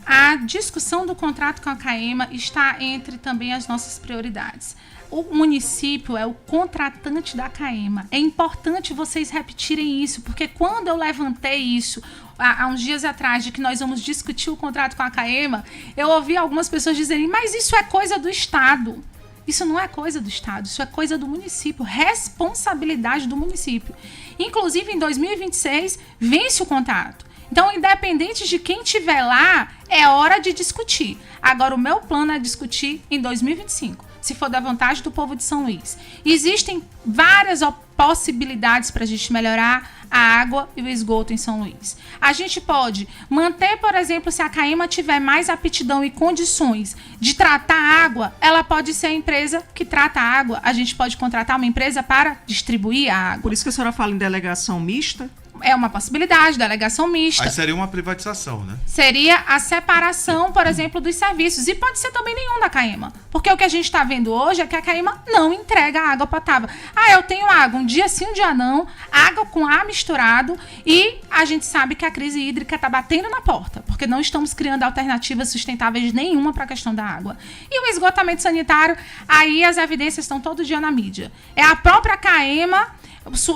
A discussão do contrato com a CAEMA está entre também as nossas prioridades. O município é o contratante da CAEMA. É importante vocês repetirem isso, porque quando eu levantei isso há uns dias atrás, de que nós vamos discutir o contrato com a CAEMA, eu ouvi algumas pessoas dizerem, mas isso é coisa do Estado. Isso não é coisa do Estado, isso é coisa do município, responsabilidade do município. Inclusive, em 2026, vence o contrato. Então, independente de quem estiver lá, é hora de discutir. Agora, o meu plano é discutir em 2025, se for da vontade do povo de São Luís. Existem várias possibilidades para a gente melhorar a água e o esgoto em São Luís. A gente pode manter, por exemplo, se a CAEMA tiver mais aptidão e condições de tratar a água, ela pode ser a empresa que trata a água. A gente pode contratar uma empresa para distribuir a água. Por isso que a senhora fala em delegação mista? É uma possibilidade, delegação mista. Aí seria uma privatização, né? Seria a separação, por exemplo, dos serviços. E pode ser também nenhum da CAEMA. Porque o que a gente está vendo hoje é que a CAEMA não entrega água potável. Ah, eu tenho água um dia sim, um dia não. Água com ar misturado. E a gente sabe que a crise hídrica está batendo na porta. Porque não estamos criando alternativas sustentáveis nenhuma para a questão da água. E o esgotamento sanitário, aí as evidências estão todo dia na mídia. É a própria CAEMA...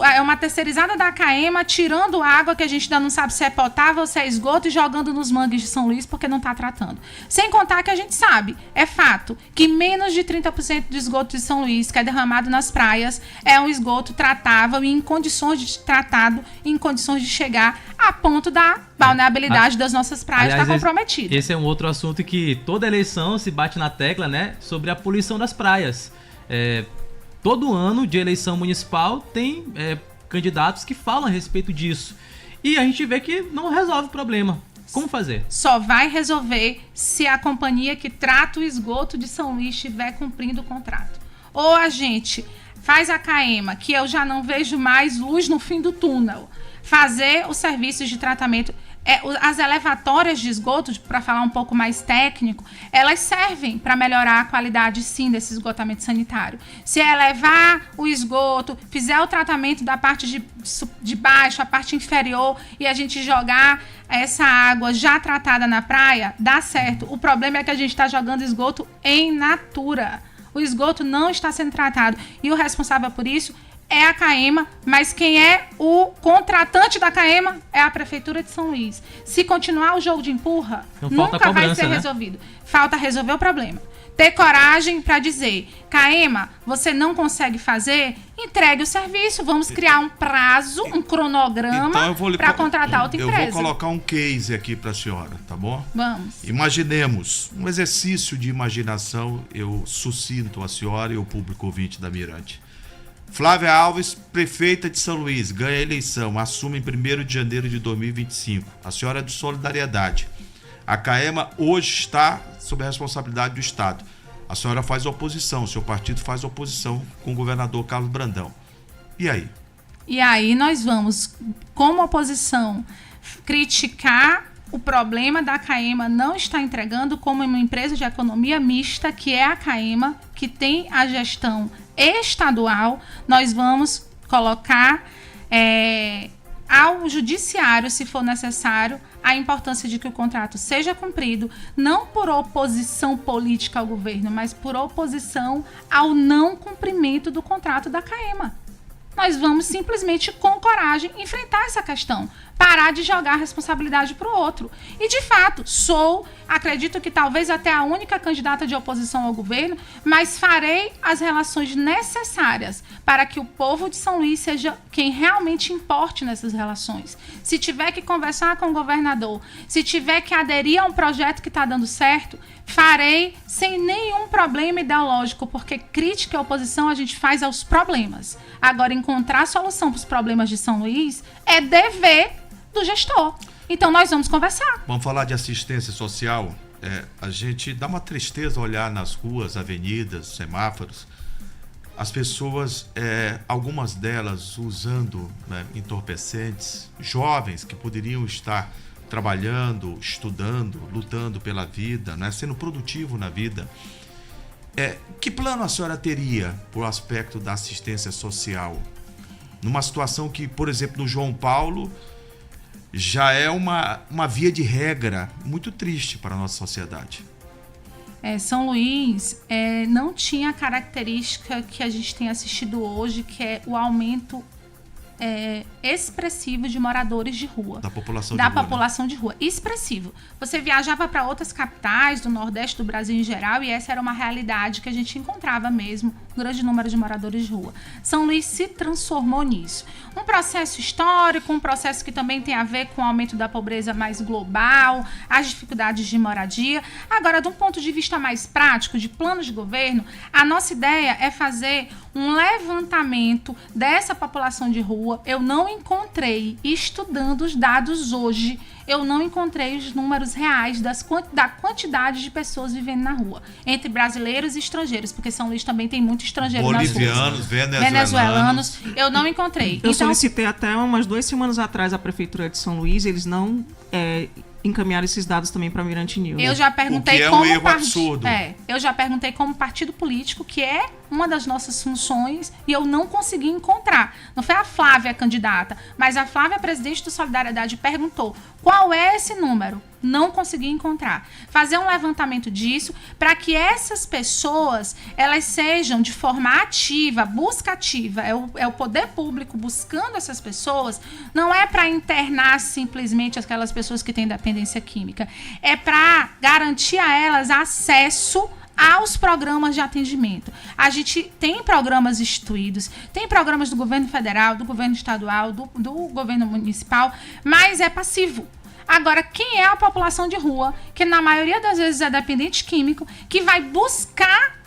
É uma terceirizada da CAEMA tirando água que a gente ainda não sabe se é potável ou se é esgoto e jogando nos mangues de São Luís porque não está tratando. Sem contar que a gente sabe, é fato, que menos de 30% do esgoto de São Luís que é derramado nas praias é um esgoto tratável e em condições de tratado, em condições de chegar a ponto da balneabilidade das nossas praias estar comprometida. Esse é um outro assunto que toda eleição se bate na tecla, né, sobre a poluição das praias. Todo ano de eleição municipal tem candidatos que falam a respeito disso. E a gente vê que não resolve o problema. Como fazer? Só vai resolver se a companhia que trata o esgoto de São Luís estiver cumprindo o contrato. Ou a gente faz a CAEMA, que eu já não vejo mais luz no fim do túnel, fazer os serviços de tratamento... As elevatórias de esgoto, para falar um pouco mais técnico, elas servem para melhorar a qualidade, sim, desse esgotamento sanitário. Se elevar o esgoto, fizer o tratamento da parte de baixo, a parte inferior, e a gente jogar essa água já tratada na praia, dá certo. O problema é que a gente está jogando esgoto em natura. O esgoto não está sendo tratado. E o responsável por isso é a CAEMA, mas quem é o contratante da CAEMA é a Prefeitura de São Luís. Se continuar o jogo de empurra, nunca vai ser resolvido. Falta resolver o problema. Ter coragem para dizer, CAEMA, você não consegue fazer, entregue o serviço, vamos criar um prazo, um cronograma para contratar outra empresa. Eu vou colocar um case aqui para a senhora, tá bom? Vamos. Imaginemos, um exercício de imaginação, eu sucinto a senhora e o público ouvinte da Mirante. Flávia Alves, prefeita de São Luís, ganha a eleição, assume em 1º de janeiro de 2025. A senhora é de Solidariedade. A CAEMA hoje está sob a responsabilidade do Estado. A senhora faz oposição, seu partido faz oposição com o governador Carlos Brandão. E aí? E aí nós vamos, como oposição, criticar o problema da CAEMA não estar entregando como uma empresa de economia mista, que é a CAEMA, que tem a gestão estadual. Nós vamos colocar ao judiciário, se for necessário, a importância de que o contrato seja cumprido, não por oposição política ao governo, mas por oposição ao não cumprimento do contrato da CAEMA. Nós vamos simplesmente, com coragem, enfrentar essa questão. Parar de jogar a responsabilidade para o outro. E, de fato, acredito que talvez até a única candidata de oposição ao governo, mas farei as relações necessárias para que o povo de São Luís seja quem realmente importe nessas relações. Se tiver que conversar com o governador, se tiver que aderir a um projeto que está dando certo, farei sem nenhum problema ideológico, porque crítica e oposição a gente faz aos problemas. Agora, encontrar solução para os problemas de São Luís é dever do gestor. Então, nós vamos conversar. Vamos falar de assistência social. A gente dá uma tristeza olhar nas ruas, avenidas, semáforos, as pessoas, algumas delas usando entorpecentes, jovens que poderiam estar trabalhando, estudando, lutando pela vida, sendo produtivo na vida. Que plano a senhora teria por aspecto da assistência social? Numa situação que, por exemplo, no João Paulo, já é uma via de regra muito triste para a nossa sociedade. São Luís não tinha a característica que a gente tem assistido hoje, que é o aumento expressivo de moradores de rua. Da população da de rua. população de rua. Expressivo. Você viajava para outras capitais do Nordeste do Brasil em geral e essa era uma realidade que a gente encontrava mesmo, um grande número de moradores de rua. São Luís se transformou nisso. Um processo histórico, um processo que também tem a ver com o aumento da pobreza mais global, as dificuldades de moradia. Agora, de um ponto de vista mais prático, de plano de governo, a nossa ideia é fazer um levantamento dessa população de rua. Eu não encontrei, estudando os dados hoje, eu não encontrei os números reais da quantidade de pessoas vivendo na rua, entre brasileiros e estrangeiros, porque São Luís também tem muito estrangeiro bolivianos, venezuelanos. Eu não encontrei. Eu solicitei até umas 2 semanas atrás à Prefeitura de São Luís, eles não encaminharam esses dados também para Mirante News. Eu já perguntei o que é como um erro absurdo. Eu já perguntei como partido político, que é uma das nossas funções, e eu não consegui encontrar. Não foi a Flávia candidata, mas a Flávia, presidente do Solidariedade, perguntou qual é esse número. Não consegui encontrar. Fazer um levantamento disso para que essas pessoas elas sejam de forma ativa, busca ativa. É o poder público buscando essas pessoas. Não é para internar simplesmente aquelas pessoas que têm dependência química. É para garantir a elas acesso aos programas de atendimento. A gente tem programas instituídos, tem programas do governo federal, do governo estadual, do governo municipal, mas é passivo. Agora, quem é a população de rua, que na maioria das vezes é dependente químico, que vai buscar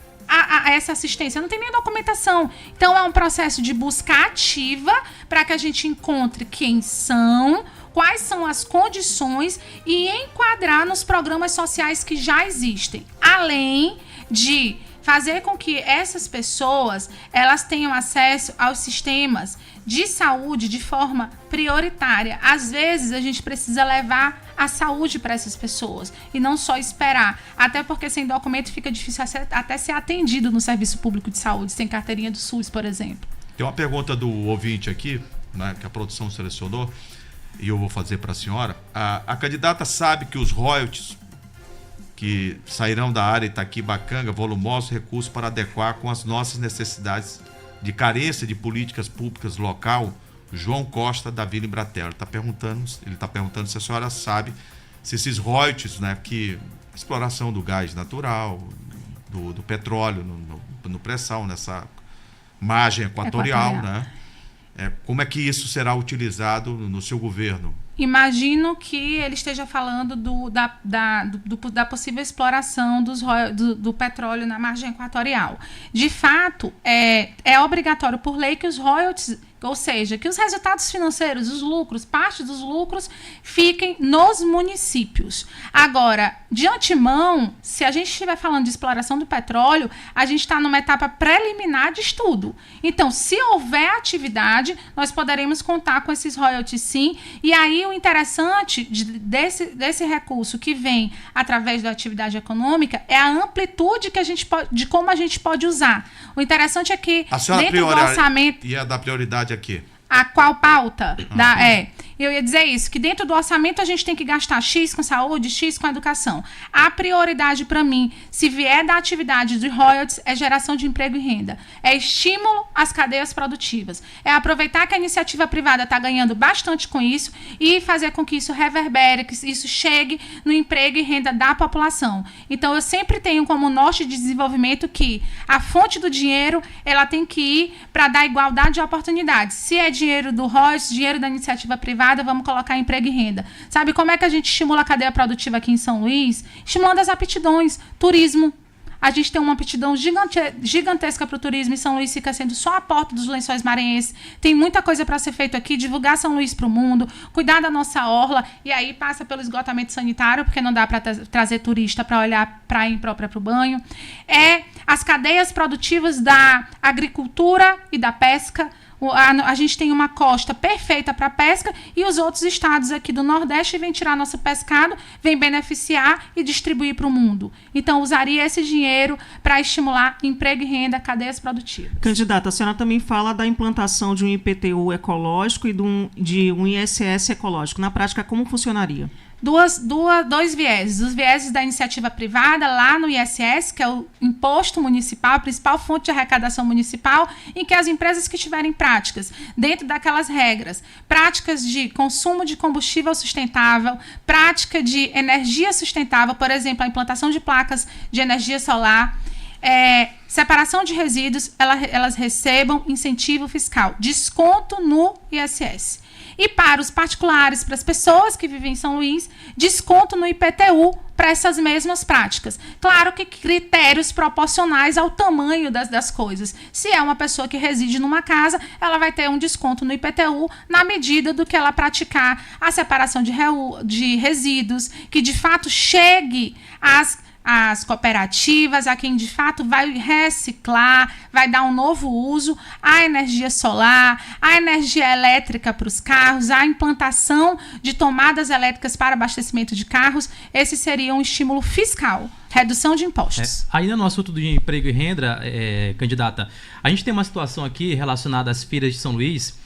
essa assistência? Não tem nem documentação. Então, é um processo de busca ativa para que a gente encontre quem são, quais são as condições e enquadrar nos programas sociais que já existem. Além de fazer com que essas pessoas elas tenham acesso aos sistemas de saúde de forma prioritária. Às vezes a gente precisa levar a saúde para essas pessoas e não só esperar, até porque sem documento fica difícil até ser atendido no serviço público de saúde, sem carteirinha do SUS, por exemplo. Tem uma pergunta do ouvinte aqui, né, que a produção selecionou, e eu vou fazer para a senhora. A candidata sabe que os royalties que sairão da área Itaquibacanga, volumosos recursos para adequar com as nossas necessidades de carência de políticas públicas local. João Costa, da Vila Embratel. Ele está perguntando se a senhora sabe se esses royalties, né, que exploração do gás natural, do petróleo no pré-sal, nessa margem equatorial, né? Como é que isso será utilizado no seu governo? Imagino que ele esteja falando da possível exploração do petróleo na margem equatorial. De fato, é obrigatório por lei que os royalties, ou seja, que os resultados financeiros, os lucros, parte dos lucros, fiquem nos municípios. Agora, de antemão, se a gente estiver falando de exploração do petróleo, a gente está numa etapa preliminar de estudo. Então, se houver atividade, nós poderemos contar com esses royalties sim, e aí o interessante desse recurso que vem através da atividade econômica é a amplitude que a gente de como a gente pode usar. O interessante é que dentro do orçamento... Ia dar prioridade aqui. A qual pauta? Eu ia dizer isso, que dentro do orçamento a gente tem que gastar X com saúde, X com educação. A prioridade para mim, se vier da atividade de royalties, é geração de emprego e renda. É estímulo às cadeias produtivas. É aproveitar que a iniciativa privada está ganhando bastante com isso e fazer com que isso reverbere, que isso chegue no emprego e renda da população. Então, eu sempre tenho como norte de desenvolvimento que a fonte do dinheiro, ela tem que ir para dar igualdade de oportunidades. Se é dinheiro do royalties, dinheiro da iniciativa privada, vamos colocar emprego e renda. Sabe como é que a gente estimula a cadeia produtiva aqui em São Luís? Estimulando as aptidões. Turismo. A gente tem uma aptidão gigantesca para o turismo e São Luís fica sendo só a porta dos lençóis maranhenses. Tem muita coisa para ser feito aqui, divulgar São Luís para o mundo, cuidar da nossa orla, e aí passa pelo esgotamento sanitário, porque não dá para trazer turista para olhar praia imprópria para o banho. As cadeias produtivas da agricultura e da pesca. A gente tem uma costa perfeita para pesca e os outros estados aqui do Nordeste vêm tirar nosso pescado, vêm beneficiar e distribuir para o mundo. Então, usaria esse dinheiro para estimular emprego e renda, cadeias produtivas. Candidata, a senhora também fala da implantação de um IPTU ecológico e de um ISS ecológico. Na prática, como funcionaria? dois vieses. Os vieses da iniciativa privada, lá no ISS, que é o imposto municipal, a principal fonte de arrecadação municipal, em que as empresas que tiverem práticas dentro daquelas regras, práticas de consumo de combustível sustentável, prática de energia sustentável, por exemplo, a implantação de placas de energia solar, separação de resíduos, elas recebam incentivo fiscal, desconto no ISS. E para os particulares, para as pessoas que vivem em São Luís, desconto no IPTU para essas mesmas práticas. Claro que critérios proporcionais ao tamanho das coisas. Se é uma pessoa que reside numa casa, ela vai ter um desconto no IPTU na medida do que ela praticar a separação de resíduos, que de fato chegue às cooperativas, a quem de fato vai reciclar, vai dar um novo uso à energia solar, à energia elétrica para os carros, à implantação de tomadas elétricas para abastecimento de carros. Esse seria um estímulo fiscal, redução de impostos. Ainda no assunto do emprego e renda, candidata, a gente tem uma situação aqui relacionada às feiras de São Luís,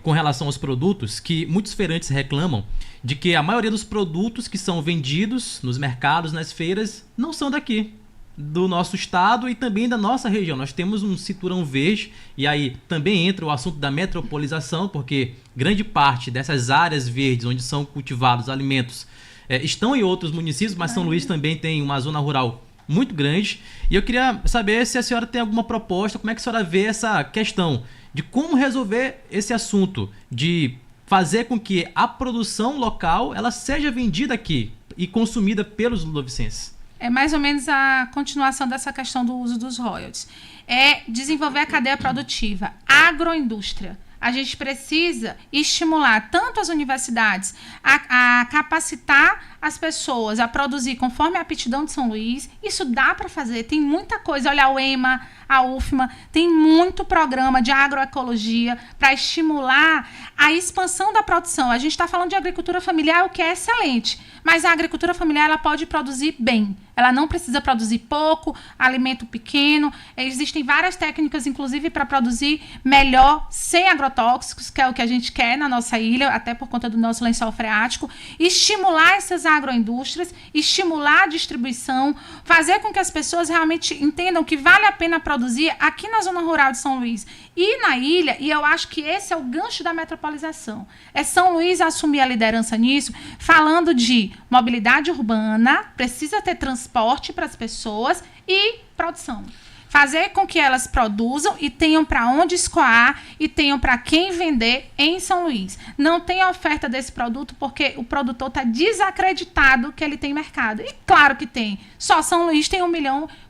com relação aos produtos, que muitos feirantes reclamam de que a maioria dos produtos que são vendidos nos mercados, nas feiras, não são daqui, do nosso estado e também da nossa região. Nós temos um cinturão verde, e aí também entra o assunto da metropolização, porque grande parte dessas áreas verdes onde são cultivados alimentos estão em outros municípios, mas São Luís também tem uma zona rural muito grande. E eu queria saber se a senhora tem alguma proposta, como é que a senhora vê essa questão de como resolver esse assunto, de fazer com que a produção local ela seja vendida aqui e consumida pelos ludovicenses. É mais ou menos a continuação dessa questão do uso dos royalties. É desenvolver a cadeia produtiva, agroindústria. A gente precisa estimular tanto as universidades a capacitar as pessoas a produzir conforme a aptidão de São Luís. Isso dá para fazer, tem muita coisa. Olha, a UEMA, a UFMA, tem muito programa de agroecologia para estimular a expansão da produção. A gente está falando de agricultura familiar, o que é excelente, mas a agricultura familiar ela pode produzir bem. Ela não precisa produzir pouco, alimento pequeno. Existem várias técnicas, inclusive, para produzir melhor, sem agrotóxicos, que é o que a gente quer na nossa ilha, até por conta do nosso lençol freático. Estimular essas agroindústrias, estimular a distribuição, fazer com que as pessoas realmente entendam que vale a pena produzir aqui na zona rural de São Luís e na ilha, e eu acho que esse é o gancho da metropolização. É São Luís assumir a liderança nisso, falando de mobilidade urbana, precisa ter transporte para as pessoas e produção. Fazer com que elas produzam e tenham para onde escoar e tenham para quem vender em São Luís. Não tem oferta desse produto porque o produtor está desacreditado que ele tem mercado. E claro que tem. Só São Luís tem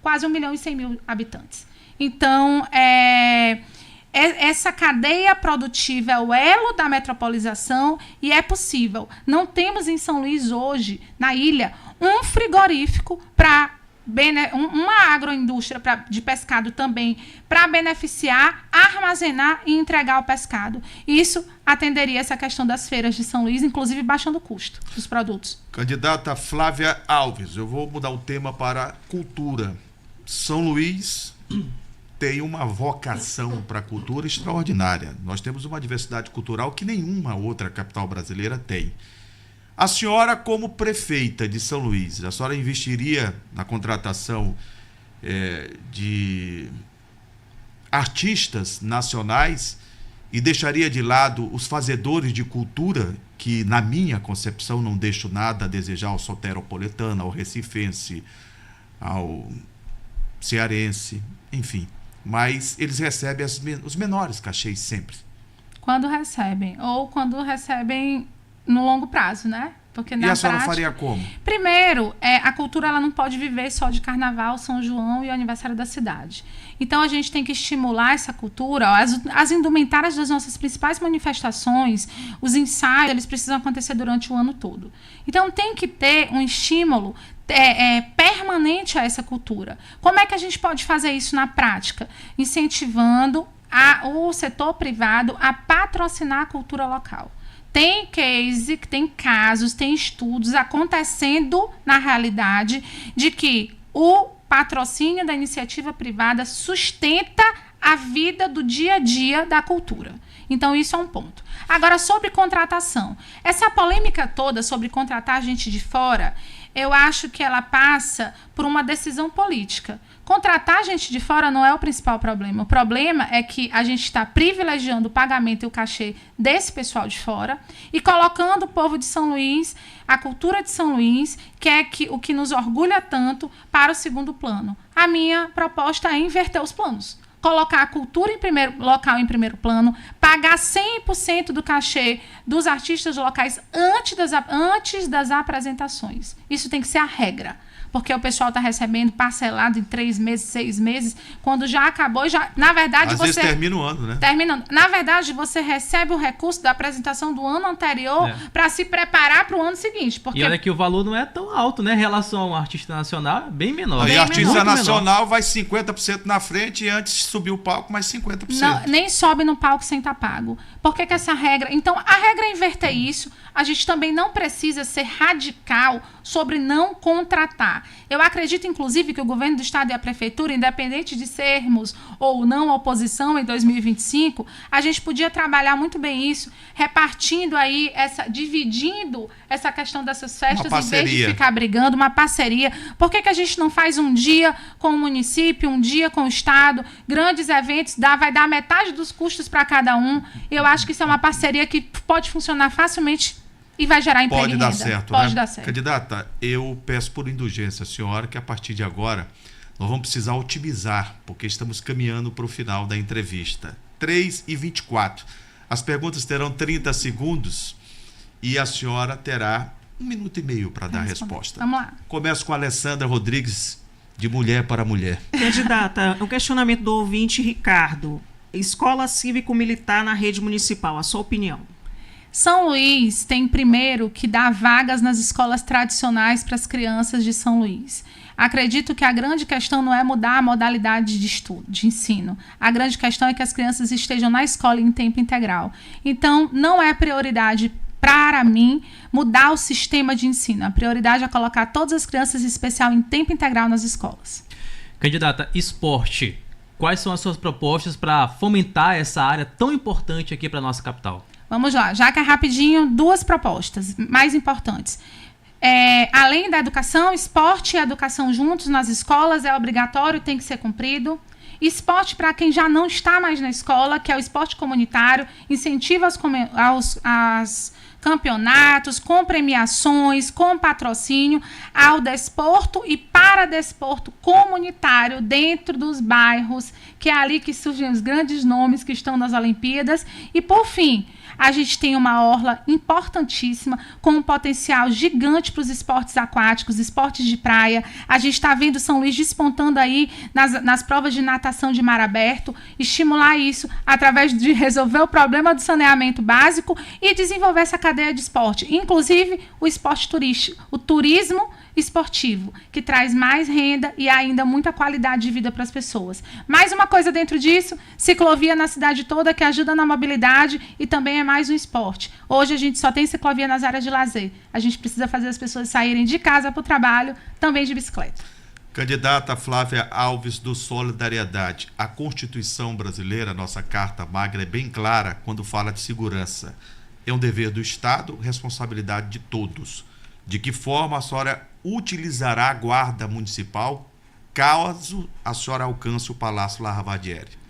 quase 1.100.000 habitantes. Então, essa cadeia produtiva é o elo da metropolização e é possível. Não temos em São Luís hoje, na ilha, um frigorífico para uma agroindústria de pescado também, para beneficiar, armazenar e entregar o pescado. Isso atenderia essa questão das feiras de São Luís, inclusive baixando o custo dos produtos. Candidata Flávia Alves, eu vou mudar o tema para cultura. São Luís tem uma vocação para a cultura extraordinária. Nós temos uma diversidade cultural que nenhuma outra capital brasileira tem. A senhora, como prefeita de São Luís, a senhora investiria na contratação de artistas nacionais e deixaria de lado os fazedores de cultura, que, na minha concepção, não deixo nada a desejar ao soteropolitano, ao recifense, ao cearense, enfim. Mas eles recebem os menores cachês sempre. Quando recebem, ou quando recebem no longo prazo, né? Porque na e a senhora prática, faria como? Primeiro, a cultura ela não pode viver só de carnaval, São João e o aniversário da cidade. Então a gente tem que estimular essa cultura. As indumentárias das nossas principais manifestações, os ensaios, eles precisam acontecer durante o ano todo. Então tem que ter um estímulo permanente a essa cultura. Como é que a gente pode fazer isso na prática? Incentivando o setor privado a patrocinar a cultura local. Tem case, tem casos, tem estudos acontecendo na realidade de que o patrocínio da iniciativa privada sustenta a vida do dia a dia da cultura. Então, isso é um ponto. Agora, sobre contratação. Essa polêmica toda sobre contratar gente de fora, eu acho que ela passa por uma decisão política. Contratar gente de fora não é o principal problema. O problema é que a gente está privilegiando o pagamento e o cachê desse pessoal de fora e colocando o povo de São Luís, a cultura de São Luís, que é o que nos orgulha tanto, para o segundo plano. A minha proposta é inverter os planos. Colocar a cultura local em primeiro plano, pagar 100% do cachê dos artistas locais antes das apresentações. Isso tem que ser a regra. Porque o pessoal está recebendo parcelado em 3 meses, 6 meses, quando já acabou, na verdade, às vezes termina o ano, né? Terminando. Na verdade, você recebe o recurso da apresentação do ano anterior para se preparar para o ano seguinte. Porque... E olha que o valor não é tão alto, né? Em relação a um artista nacional, é bem menor. E artista nacional vai 50% na frente e antes de subir o palco, mais 50%. Não, nem sobe no palco sem estar pago. Por que essa regra? Então, a regra é inverter isso. A gente também não precisa ser radical sobre não contratar. Eu acredito, inclusive, que o governo do estado e a prefeitura, independente de sermos ou não oposição em 2025, a gente podia trabalhar muito bem isso, repartindo aí, dividindo essa questão dessas festas, em vez de ficar brigando, uma parceria. Por que a gente não faz um dia com o município, um dia com o estado, grandes eventos, vai dar metade dos custos para cada um? Eu acho que isso é uma parceria que pode funcionar facilmente e vai gerar emprego e renda. Pode dar certo. Candidata, eu peço por indulgência à senhora que a partir de agora nós vamos precisar otimizar, porque estamos caminhando para o final da entrevista. 3h24. As perguntas terão 30 segundos e a senhora terá 1 minuto e meio para dar a resposta. Vamos lá. Começo com a Alessandra Rodrigues, de Mulher para Mulher. Candidata, o questionamento do ouvinte Ricardo. Escola cívico-militar na rede municipal, a sua opinião? São Luís tem primeiro que dar vagas nas escolas tradicionais para as crianças de São Luís. Acredito que a grande questão não é mudar a modalidade de estudo, de ensino. A grande questão é que as crianças estejam na escola em tempo integral. Então, não é prioridade para mim mudar o sistema de ensino. A prioridade é colocar todas as crianças, em especial, em tempo integral nas escolas. Candidata, esporte. Quais são as suas propostas para fomentar essa área tão importante aqui para a nossa capital? Vamos lá, já que é rapidinho, 2 propostas mais importantes. Além da educação, esporte e educação juntos nas escolas é obrigatório, tem que ser cumprido. Esporte para quem já não está mais na escola, que é o esporte comunitário, incentiva aos campeonatos, com premiações, com patrocínio, ao desporto e para desporto comunitário dentro dos bairros, que é ali que surgem os grandes nomes que estão nas Olimpíadas. E, por fim, a gente tem uma orla importantíssima, com um potencial gigante para os esportes aquáticos, esportes de praia. A gente está vendo São Luís despontando aí nas provas de natação de mar aberto, estimular isso através de resolver o problema do saneamento básico e desenvolver essa cadeia de esporte, inclusive o esporte turístico, o turismo esportivo, que traz mais renda e ainda muita qualidade de vida para as pessoas. Mais uma coisa dentro disso, ciclovia na cidade toda, que ajuda na mobilidade e também é mais um esporte. Hoje a gente só tem ciclovia nas áreas de lazer. A gente precisa fazer as pessoas saírem de casa para o trabalho, também de bicicleta. Candidata Flávia Alves, do Solidariedade. A Constituição brasileira, nossa Carta Magna, é bem clara quando fala de segurança. É um dever do Estado, responsabilidade de todos. De que forma a senhora utilizará a guarda municipal caso a senhora alcance o Palácio Laravadiere?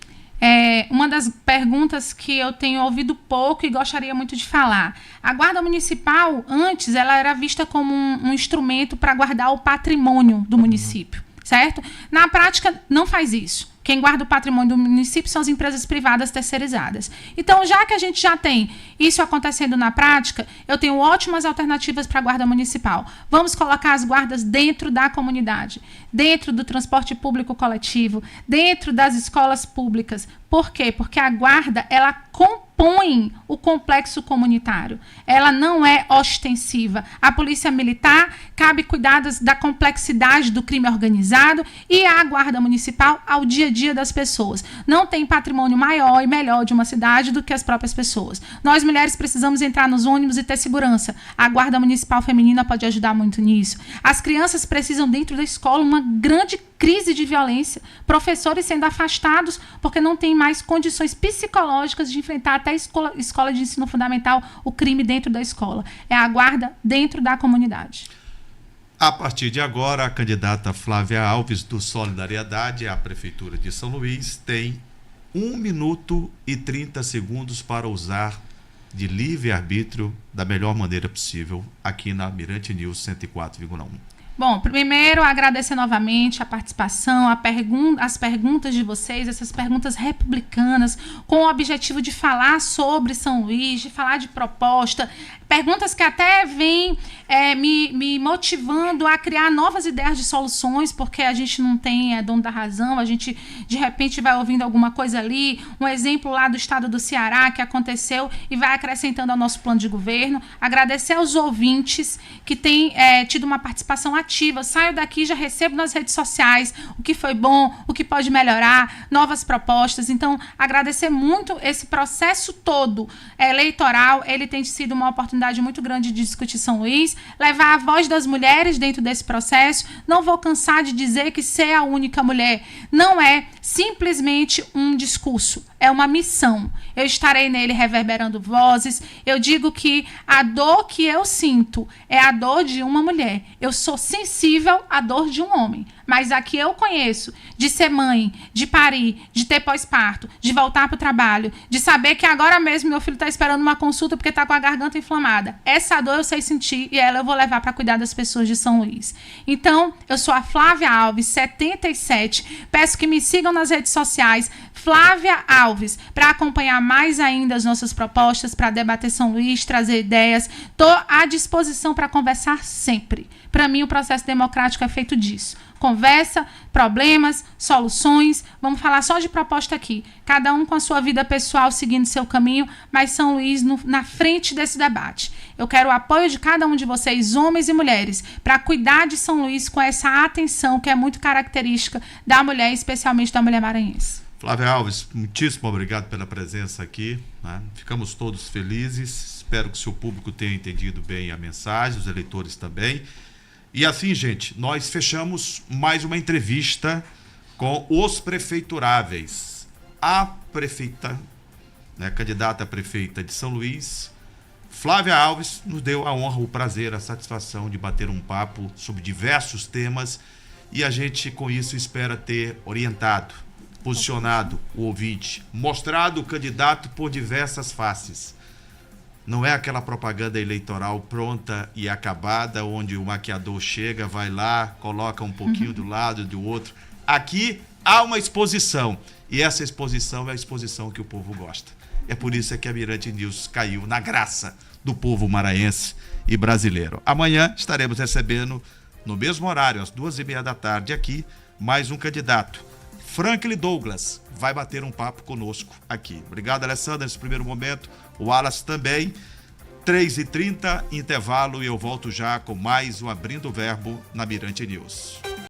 Uma das perguntas que eu tenho ouvido pouco e gostaria muito de falar. A guarda municipal, antes, ela era vista como um instrumento para guardar o patrimônio do município, certo? Na prática, não faz isso. Quem guarda o patrimônio do município são as empresas privadas terceirizadas. Então, já que a gente já tem isso acontecendo na prática, eu tenho ótimas alternativas para a guarda municipal. Vamos colocar as guardas dentro da comunidade, dentro do transporte público coletivo, dentro das escolas públicas. Por quê? Porque a guarda, ela compõe o complexo comunitário. Ela não é ostensiva. A polícia militar cabe cuidar da complexidade do crime organizado e a guarda municipal ao dia a dia das pessoas. Não tem patrimônio maior e melhor de uma cidade do que as próprias pessoas. Nós, mulheres, precisamos entrar nos ônibus e ter segurança. A guarda municipal feminina pode ajudar muito nisso. As crianças precisam, dentro da escola, uma grande crise de violência, professores sendo afastados porque não têm mais condições psicológicas de enfrentar até a escola de ensino fundamental, o crime dentro da escola. É a guarda dentro da comunidade. A partir de agora, a candidata Flávia Alves, do Solidariedade à Prefeitura de São Luís, tem 1 minuto e 30 segundos para usar de livre-arbítrio da melhor maneira possível aqui na Mirante News 104,1. Bom, primeiro agradecer novamente a participação, as perguntas de vocês, essas perguntas republicanas, com o objetivo de falar sobre São Luís, de falar de proposta, perguntas que até vêm me motivando a criar novas ideias de soluções, porque a gente não tem dono da razão, a gente de repente vai ouvindo alguma coisa ali, um exemplo lá do estado do Ceará que aconteceu e vai acrescentando ao nosso plano de governo. Agradecer aos ouvintes que têm tido uma participação ativa. Saio daqui, já recebo nas redes sociais o que foi bom, o que pode melhorar, novas propostas. Então, agradecer muito esse processo todo eleitoral. Ele tem sido uma oportunidade muito grande de discutir São Luís, levar a voz das mulheres dentro desse processo. Não vou cansar de dizer que ser a única mulher não é simplesmente um discurso, é uma missão. Eu estarei nele reverberando vozes. Eu digo que a dor que eu sinto é a dor de uma mulher. Eu sou sensível à dor de um homem, mas a que eu conheço de ser mãe, de parir, de ter pós-parto, de voltar para o trabalho, de saber que agora mesmo meu filho está esperando uma consulta porque está com a garganta inflamada. Essa dor eu sei sentir e ela eu vou levar para cuidar das pessoas de São Luís. Então, eu sou a Flávia Alves, 77. Peço que me sigam nas redes sociais, Flávia Alves, para acompanhar mais ainda as nossas propostas, para debater São Luís, trazer ideias. Estou à disposição para conversar sempre. Para mim, o processo democrático é feito disso. Conversa, problemas, soluções. Vamos falar só de proposta aqui. Cada um com a sua vida pessoal, seguindo seu caminho, mas São Luís na frente desse debate. Eu quero o apoio de cada um de vocês, homens e mulheres, para cuidar de São Luís com essa atenção que é muito característica da mulher, especialmente da mulher maranhense. Flávia Alves, muitíssimo obrigado pela presença aqui, né? Ficamos todos felizes. Espero que o seu público tenha entendido bem a mensagem, os eleitores também. E assim, gente, nós fechamos mais uma entrevista com os prefeituráveis. A prefeita, né, candidata a prefeita de São Luís, Flávia Alves, nos deu a honra, o prazer, a satisfação de bater um papo sobre diversos temas e a gente, com isso, espera ter orientado, posicionado o ouvinte, mostrado o candidato por diversas faces. Não é aquela propaganda eleitoral pronta e acabada, onde o maquiador chega, vai lá, coloca um pouquinho do lado do outro. Aqui há uma exposição, e essa exposição é a exposição que o povo gosta. É por isso que a Mirante News caiu na graça do povo maranhense e brasileiro. Amanhã estaremos recebendo, no mesmo horário, às 2h30 da tarde, aqui, mais um candidato. Franklin Douglas vai bater um papo conosco aqui. Obrigado, Alessandra, nesse primeiro momento. O Wallace também. 3h30, intervalo, e eu volto já com mais um Abrindo o Verbo na Mirante News.